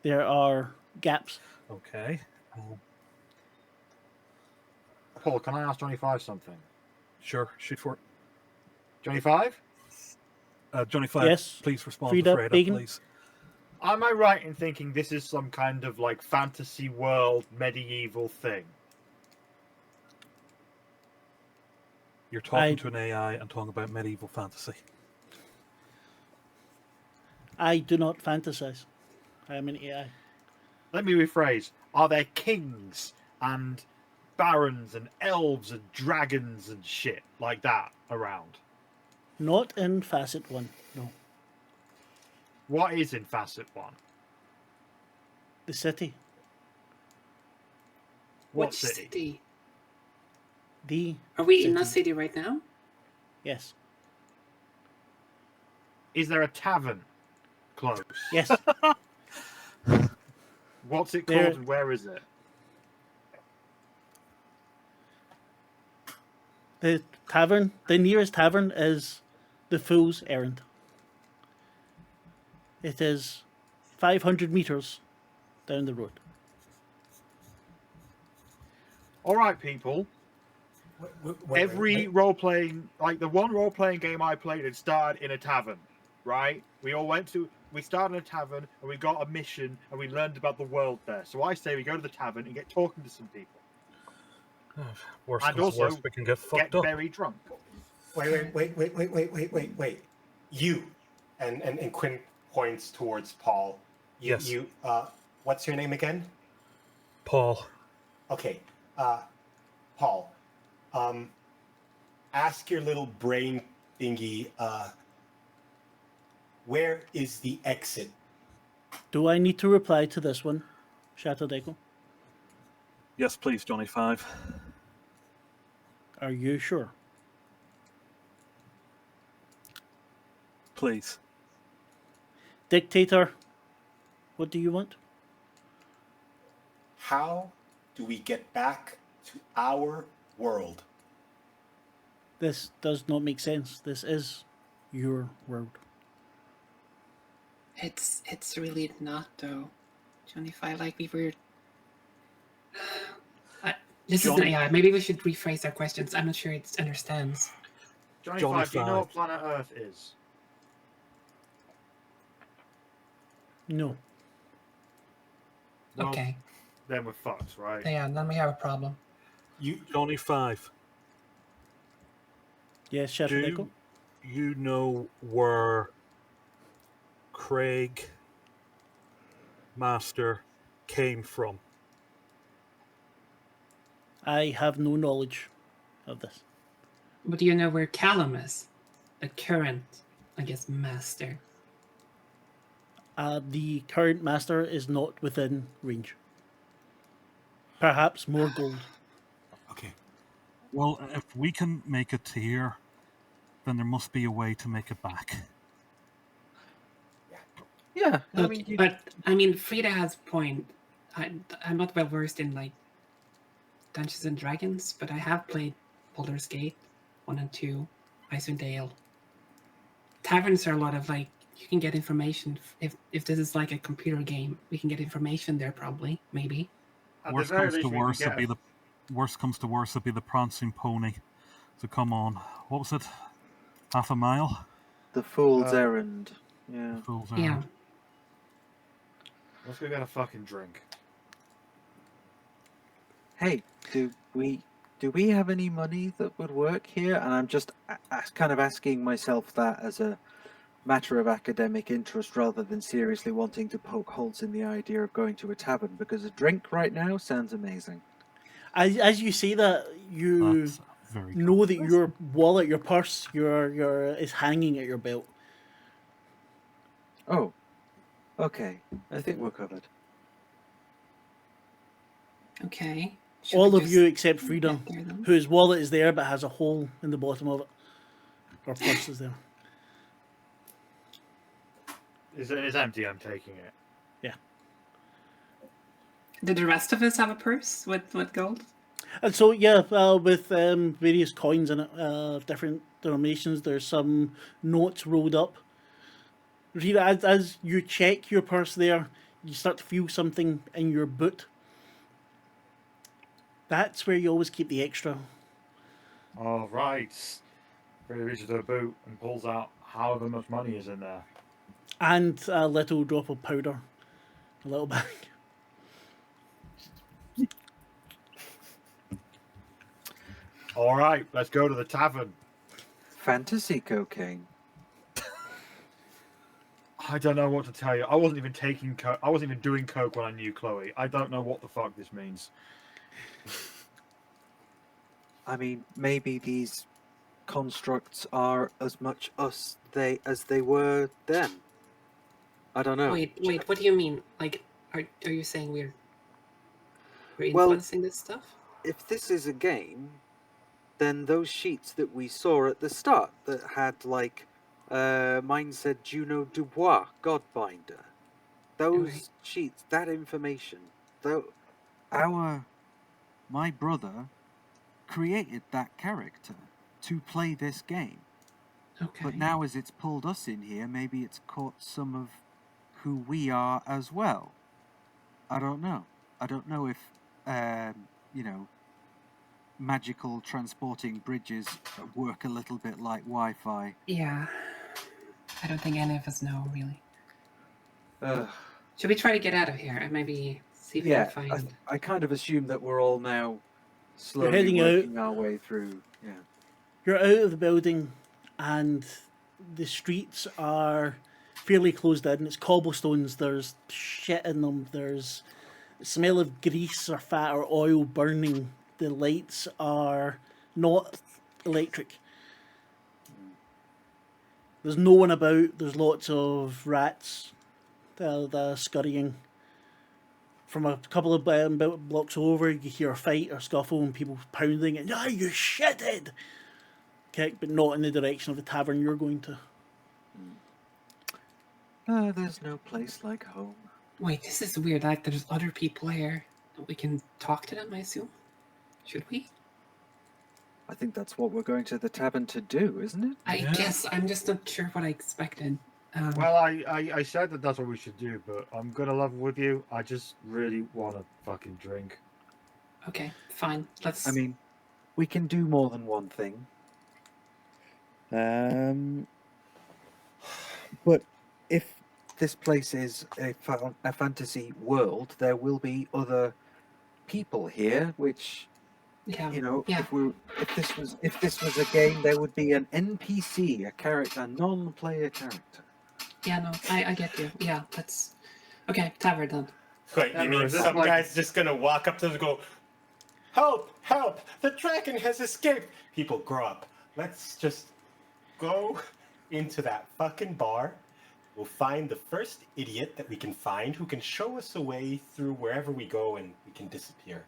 There are gaps. Okay. Paul, can I ask Johnny 5 something? Sure, shoot for it. Johnny 5? Johnny 5, Yes. please respond Frida, to Freda, Bacon? please. Am I right in thinking this is some kind of like fantasy world medieval thing? You're talking to an AI and talking about medieval fantasy. I do not fantasize. I am an AI. Let me rephrase. Are there kings and barons and elves and dragons and shit like that around? Not in facet 1, no. What is in facet 1? The city. What Which city? city? The Are we in city. a city right now? Yes. Is there a tavern close? Yes. What's it There- called and where is it? The tavern, the nearest tavern is the Fool's Errand. It is 500 meters down the road. All right, people. Every role-playing, like the one role-playing game I played, it started in a tavern, right? We started in a tavern and we got a mission and we learned about the world there. So I say we go to the tavern and get talking to some people. Worst And comes to also worst, we can get fucked up. very drunk. Wait. You, and Quinn points towards Paul. Yes. What's your name again? Paul. Okay, Paul. Ask your little brain thingy. Where is the exit? Do I need to reply to this one, Shattered Echo? Yes, please, Johnny 5. Are you sure? Please. Dictator, what do you want? How do we get back to our world? This does not make sense. This is your world. It's really not though, Johnny 5. Like we were. This is AI. Maybe we should rephrase our questions. I'm not sure it understands. Johnny 5, Johnny do you know 5. what planet Earth is? No. Well, Okay. Then we're fucked, right? Yeah, then we have a problem. Johnny 5. Yes, Shattered Echo? Do you know where Craig Master came from? I have no knowledge of this. But do you know where Callum is? The current, I guess, master. The current master is not within range. Perhaps more gold. Okay. Well, if we can make it here, then there must be a way to make it back. Yeah, But I mean, Frida has a point. I'm not well versed in like Dungeons and Dragons, but I have played Baldur's Gate 1 and 2, Icewind Dale. Taverns are a lot of like you can get information. If this is like a computer game, we can get information there probably, maybe. Worst comes to worst, it'd be the prancing pony. So come on, what was it? Half a mile? the Fool's Errand. Yeah. Fool's Yeah. errand. Let's go get a fucking drink. Hey, do we have any money that would work here? And I'm just kind of asking myself that as a matter of academic interest rather than seriously wanting to poke holes in the idea of going to a tavern, because a drink right now sounds amazing. As you say that, you That's very good. know that your wallet, your purse, your is hanging at your belt. Oh, okay. I think we're covered. Okay. Should All we of just you except Frida, get there, then? whose wallet is there but has a hole in the bottom of it. Or purse is there. It's empty, I'm taking it. Yeah. Did the rest of us have a purse with gold? And so, yeah, with various coins in it, different denominations, there's some notes rolled up. Rita, as you check your purse there, you start to feel something in your boot. That's where you always keep the extra. All right. Really reaches the boot and pulls out however much money is in there. And a little drop of powder. A little bag. All right, let's go to the tavern. Fantasy cocaine. I don't know what to tell you. I wasn't even taking coke. I wasn't even doing coke when I knew Chloe. I don't know what the fuck this means. I mean, maybe these constructs are as much us as they were then. I don't know. Wait, what do you mean? Like, are you saying we're Well- influencing this stuff? If this is a game, then those sheets that we saw at the start that had like mine said Juno Dubois, Godbinder. Those Right. sheets, that information, though my brother created that character to play this game. Okay. But now as it's pulled us in here, maybe it's caught some of who we are as well. I don't know. I don't know if, magical transporting bridges work a little bit like Wi-Fi. Yeah. I don't think any of us know, really. Ugh. Should we try to get out of here and maybe see if we Yeah, can find... I kind of assume that we're all now slowly heading out. working our way through. Yeah. You're out of the building, and the streets are fairly closed in. It's cobblestones. There's shit in them. There's a smell of grease or fat or oil burning. The lights are not electric. There's no one about. There's lots of rats that are scurrying. From a couple of blocks over, you hear a fight or scuffle and people pounding and, "Ah, you shithead!" Kick, but not in the direction of the tavern you're going to. There's no place like home. Wait, this is weird. Like, there's other people here. We can talk to them, I assume? Should we? I think that's what we're going to the tavern to do, isn't it? I guess. I'm just not sure what I expected. Well, I said that that's what we should do, but I'm gonna level with you. I just really want to fucking drink. Okay, fine. Let's... I mean, we can do more than one thing. But if this place is a fantasy world, there will be other people here, which, yeah. you know, Yeah. if this was a game, there would be an NPC, a character, a non-player character. Yeah, no, I get you. Yeah, let's... Okay, tavern then. Wait, you mean some guy's just gonna walk up to them and go, "Help! Help! The dragon has escaped!" People, grow up. Let's just go into that fucking bar. We'll find the first idiot that we can find who can show us a way through wherever we go, and we can disappear.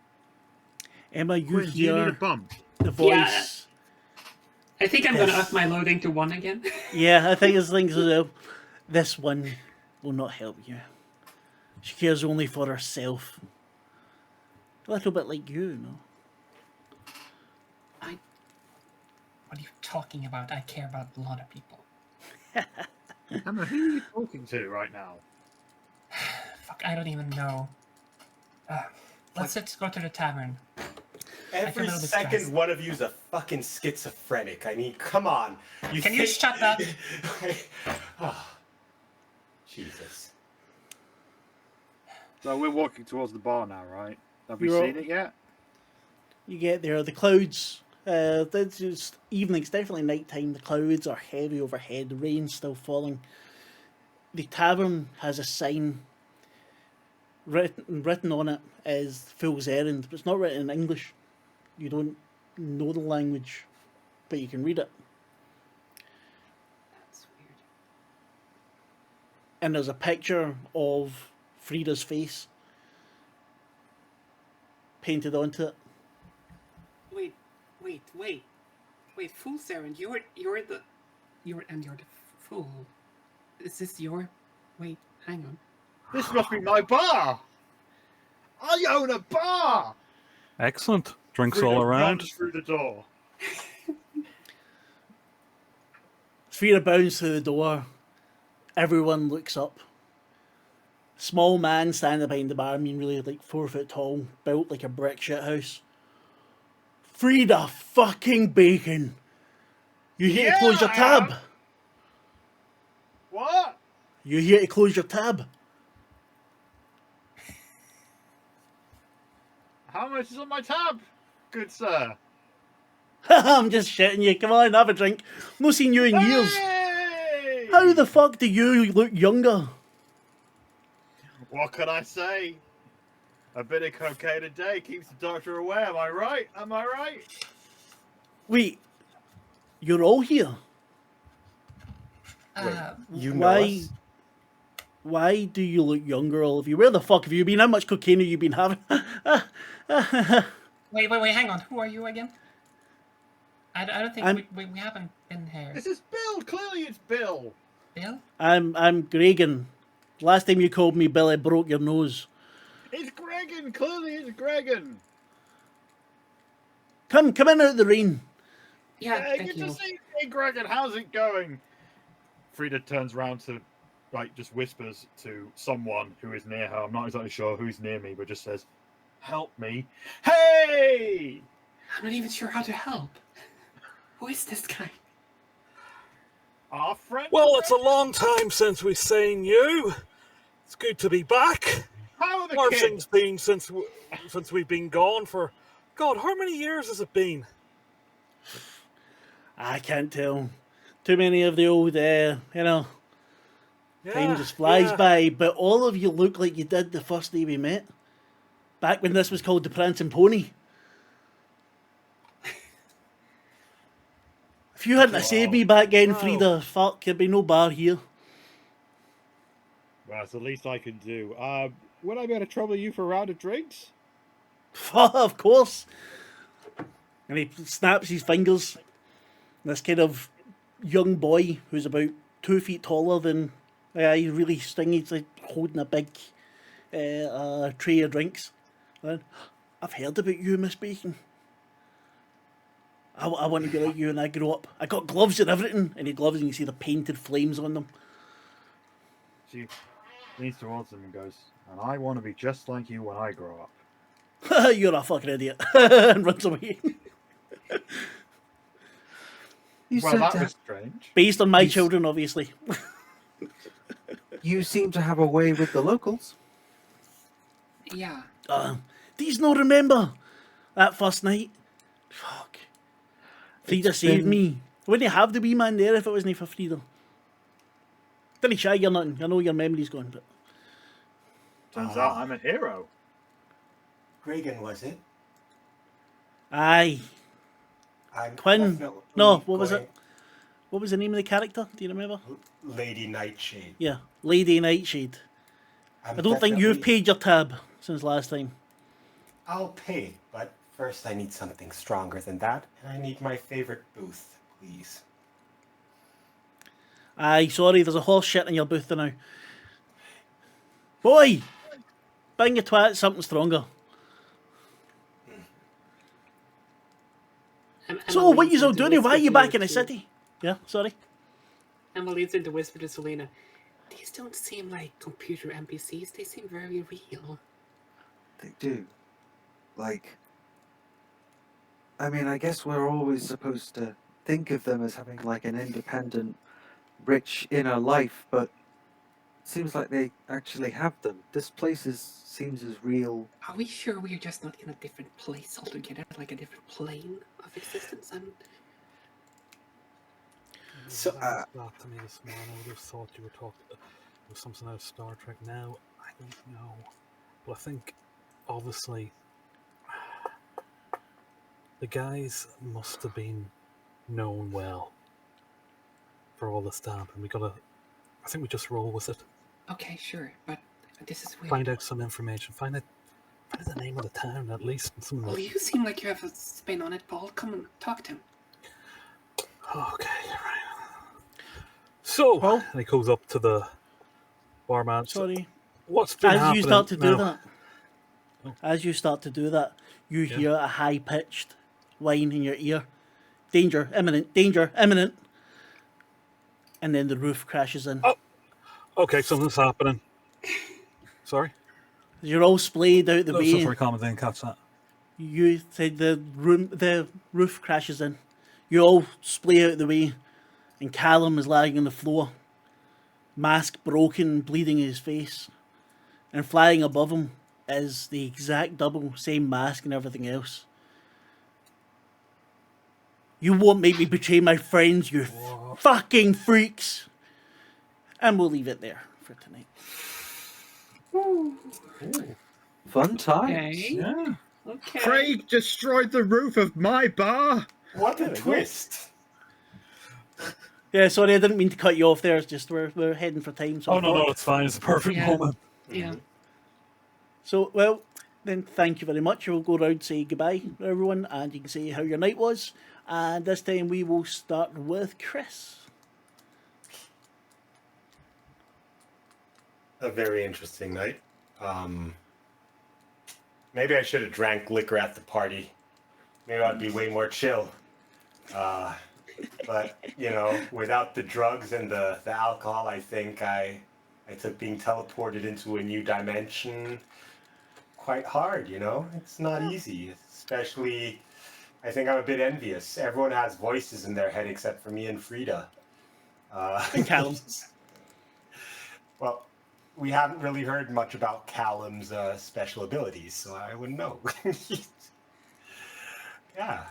Emma, you Quinn, do you need a hear bump? the voice. I think I'm gonna up my loading to 1 again. Yeah, I think it's things as well. This one will not help you. She cares only for herself. A little bit like you, no? What are you talking about? I care about a lot of people. Emma, who are you talking to right now? Fuck, I don't even know. Let's just go to the tavern. Every feel a little bit second stressed. one of you's a fucking schizophrenic. I mean, come on. Can you shut up? Oh, Jesus. So we're walking towards the bar now, right? Have we You're seen it yet? You get there, the clouds, it's just evening, it's definitely nighttime, the clouds are heavy overhead, the rain's still falling. The tavern has a sign, written on it is Fool's Errand, but it's not written in English. You don't know the language, but you can read it. That's weird. And there's a picture of Frida's face painted onto it. Wait, Fool Saren, you're the fool. Is this your... Wait, hang on. This must be my bar! I own a bar! Excellent. Drinks Frida all around. runs through the door. Frida bounds through the door. Everyone looks up. Small man standing behind the bar, I mean really like 4 foot tall, built like a brick shit house. Frida fucking Bacon! You here to close your I tab? am. What? You here to close your tab? How much is on my tab, good sir? I'm just shitting you, come on, have a drink. No seen you in years. Hey! How the fuck do you look younger? What can I say? A bit of cocaine a day keeps the doctor away, am I right? Am I right? Wait, you're all here? You know us? Why do you look younger, all of you? Where the fuck have you been? How much cocaine have you been having? Wait, hang on. Who are you again? I don't think we haven't been here. This is Bill. Clearly it's Bill. Bill? I'm Gregan. Last time you called me Bill, I broke your nose. It's Gregan. Clearly it's Gregan. Come in out of the rain. Yeah, Hey, thank good to you. see you, Gregan. How's it going? Frida turns round to, just whispers to someone who is near her. I'm not exactly sure who's near me, but just says, "Help me." Hey! I'm not even sure how to help. Who is this guy? Our friend. Well, it's a long time since we've seen you. It's good to be back. How are the How have kids? things been since we've been gone for? God, how many years has it been? I can't tell. Too many of the old, time just flies yeah. by. But all of you look like you did the first day we met. Back when this was called the Prancing Pony. If you hadn't saved me back then, Frida, fuck, there'd be no bar here. Well, it's the least I can do. Would I be able to trouble you for a round of drinks? Of course. And he snaps his fingers. This kind of young boy who's about 2 feet taller than. He's really stingy. He's like holding a big tray of drinks. And, I've heard about you, Miss Bacon. I want to be like you when I grow up. I got gloves and everything. And he gloves and you see the painted flames on them. She leans towards him and goes, and I want to be just like you when I grow up. You're a fucking idiot. And runs away. That was strange. Based on my children, obviously. You seem to have a way with the locals. Yeah. These no remember that first night. Fuck. Frida saved me. I wouldn't have the wee man there if it wasn't for Frida. Didn't shy or nothing. I know your memory's gone, but Turns out I'm a hero. Reagan, was it? aye. I'm Quinn. definitely No, what was going- it? What was the name of the character? Do you remember? Lady Nightshade. Yeah, Lady Nightshade. I don't think you've paid your tab since last time. I'll pay, but first I need something stronger than that, and I need my favorite booth, please. Aye, sorry, there's a horse shit in your booth now. Boy! Bring your twat something stronger. So, what you all doing? Why are you back in the city? Yeah, sorry. Emma leads in to whisper to Selena. These don't seem like computer NPCs. They seem very real. They do. I mean, I guess we're always supposed to think of them as having like an independent, rich inner life, but it seems like they actually have them. This place seems as real. Are we sure we're just not in a different place altogether, like a different plane of existence? So, that to me this morning. I would have thought you were talking with something out of Star Trek. Now I don't know, but I think obviously the guys must have been known well for all this damp, and I think we just roll with it. Okay, sure, but this is weird. Find out some information. Find out the name of the town at least. And some Well, you seem like you have a spin on it, Paul. Come and talk to him. Okay, right. So, Well, and he goes up to the barman. Sorry. What's been As happening you start to do now? that, you hear a high-pitched whine in your ear. Danger, imminent, danger, imminent. And then the roof crashes in. Oh, okay, something's happening. Sorry? You're all splayed out the No, way. so sorry, comment, didn't catch that. You said the roof crashes in. You all splay out the way, and Callum is lying on the floor, mask broken, bleeding in his face, and flying above him is the exact double, same mask and everything else. You won't make me betray my friends, you fucking freaks! And we'll leave it there for tonight. Fun times. Okay. Yeah. Okay. Craig destroyed the roof of my bar. what a twist! Yeah, sorry, I didn't mean to cut you off there. It's just we're heading for time. So Oh, no, it's fine. It's a perfect Yeah. moment. Yeah. So, well, then thank you very much. We'll go around, say goodbye to everyone, and you can say how your night was. And this time we will start with Chris. A very interesting night. Maybe I should have drank liquor at the party. Maybe I'd be way more chill. But, without the drugs and the alcohol, I think I took being teleported into a new dimension quite hard, It's not easy, especially I think I'm a bit envious. Everyone has voices in their head except for me and Frida. And Callum. Well, we haven't really heard much about Callum's special abilities, so I wouldn't know. Yeah,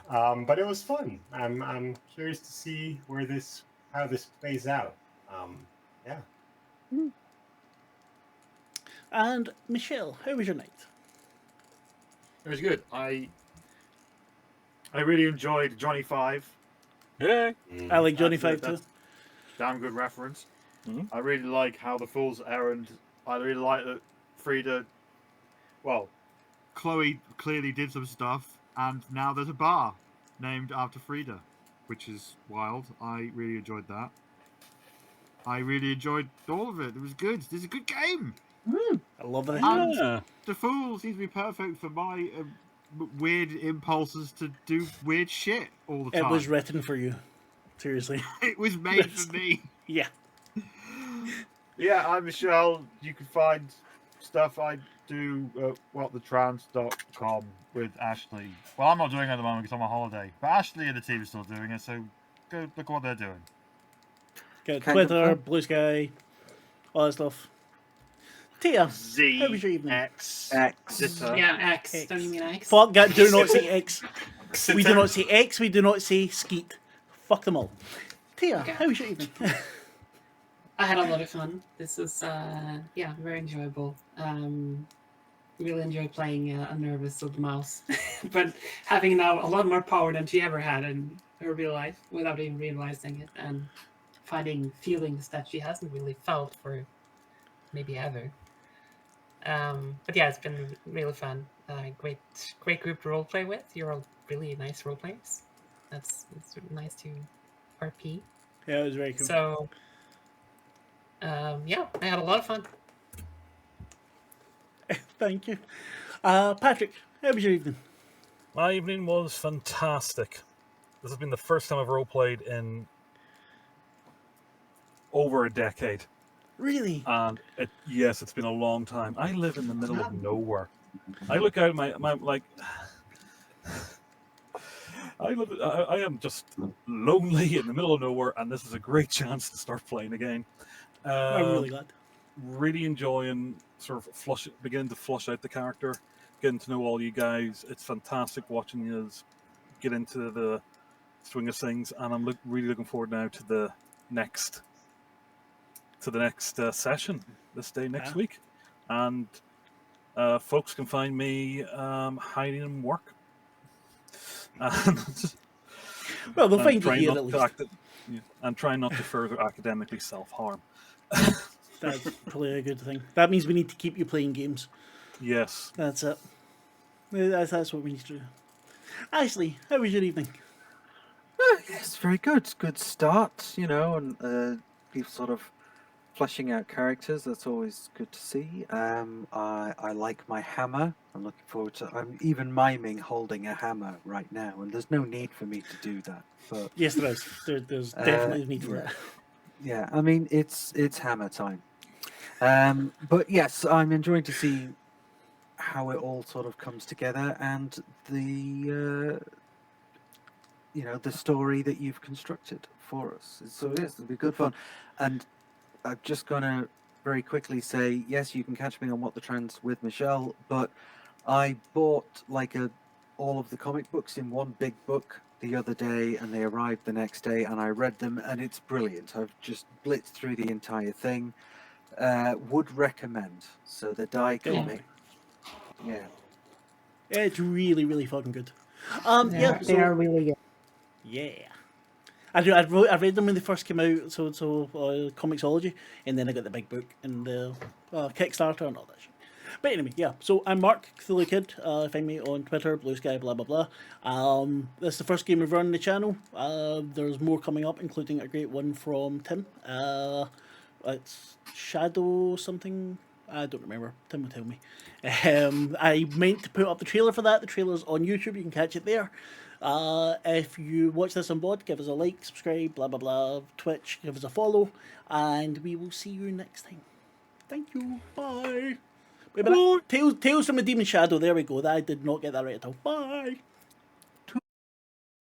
but it was fun. I'm curious to see how this plays out. Yeah. And Michelle, how was your night? It was good. I really enjoyed Johnny Five. Yeah. I like Johnny That's Five too. damn good reference. Mhm. I really like how the Fool's Errand. I really like that Frida. Well, Chloe clearly did some stuff, and now there's a bar named after Frida, which is wild. I really enjoyed that. I really enjoyed all of it. It was good. This is a good game. I love it. And Yeah. the Fool seems to be perfect for my weird impulses to do weird shit all the It time. was written for you. Seriously. It was made for me. Yeah. Yeah, I'm Michelle. You can find stuff I do at whatthetrans.com with Ashleigh. Well, I'm not doing it at the moment because I'm on holiday, but Ashleigh and the team are still doing it, so go look what they're doing. Got Can Twitter, confirm. Blue Sky, all that stuff. Tia, Z how was your evening? X X. Zitter. Yeah, X. X. Don't you mean X? Fuck that, do not say X. We do not say X, we do not say Skeet. Fuck them all. Tia, Okay. how was your evening? I had a lot of fun. This was, yeah, very enjoyable. Really enjoyed playing a nervous little mouse, but having now a lot more power than she ever had in her real life without even realizing it, and finding feelings that she hasn't really felt for maybe ever. But yeah, it's been really fun. Great group to roleplay with. You're all really nice role players. It's nice to RP. Yeah, it was very cool. So, yeah, I had a lot of fun. Thank you. Patrick, how was your evening? My evening was fantastic. This has been the first time I've role played in over a decade. Really? And yes, it's been a long time. I live in the middle of nowhere. I look out my like. I am just lonely in the middle of nowhere, and this is a great chance to start playing again. I'm really glad. Really enjoying sort of beginning to flush out the character, getting to know all you guys. It's fantastic watching you get into the swing of things, and I'm really looking forward now to the next session this day next week. And folks can find me hiding in work. Well, they'll find you trying here not at to least. and trying not to further academically self-harm. That's probably a good thing. That means we need to keep you playing games. Yes. That's it. That's what we need to do. Ashleigh, how was your evening? Yes, very good. Good start, and people sort of fleshing out characters. That's always good to see. I like my hammer. I'm looking forward to. I'm even miming holding a hammer right now, and there's no need for me to do that. But Yes, there is. There's definitely a need for that. yeah, I mean it's hammer time. But yes, I'm enjoying to see how it all sort of comes together, and the the story that you've constructed for us. So yes, it'll be good fun. And I'm just gonna very quickly say yes, you can catch me on What the Trans with Michelle, but I bought all of the comic books in one big book the other day, and they arrived the next day, and I read them, and it's brilliant. I've just blitzed through the entire thing. Would recommend. So the Die comic. Yeah. It's really, really fucking good. They are really good. Yeah. I read them when they first came out, so Comixology, and then I got the big book and the Kickstarter and all that shit. But anyway, yeah. So I'm Marc, Cthulhu Kid. Find me on Twitter, Blue Sky, blah blah blah. This is the first game we've run on the channel. There's more coming up, including a great one from Tim. It's Shadow something. I don't remember. Tim will tell me. I meant to put up the trailer for that. The trailer's on YouTube. You can catch it there. If you watch this on board, give us a like, subscribe, blah blah blah. Twitch, give us a follow, and we will see you next time. Thank you. Bye. Wait a minute. Tales from the Demon Shadow. There we go. I did not get that right at all. Bye.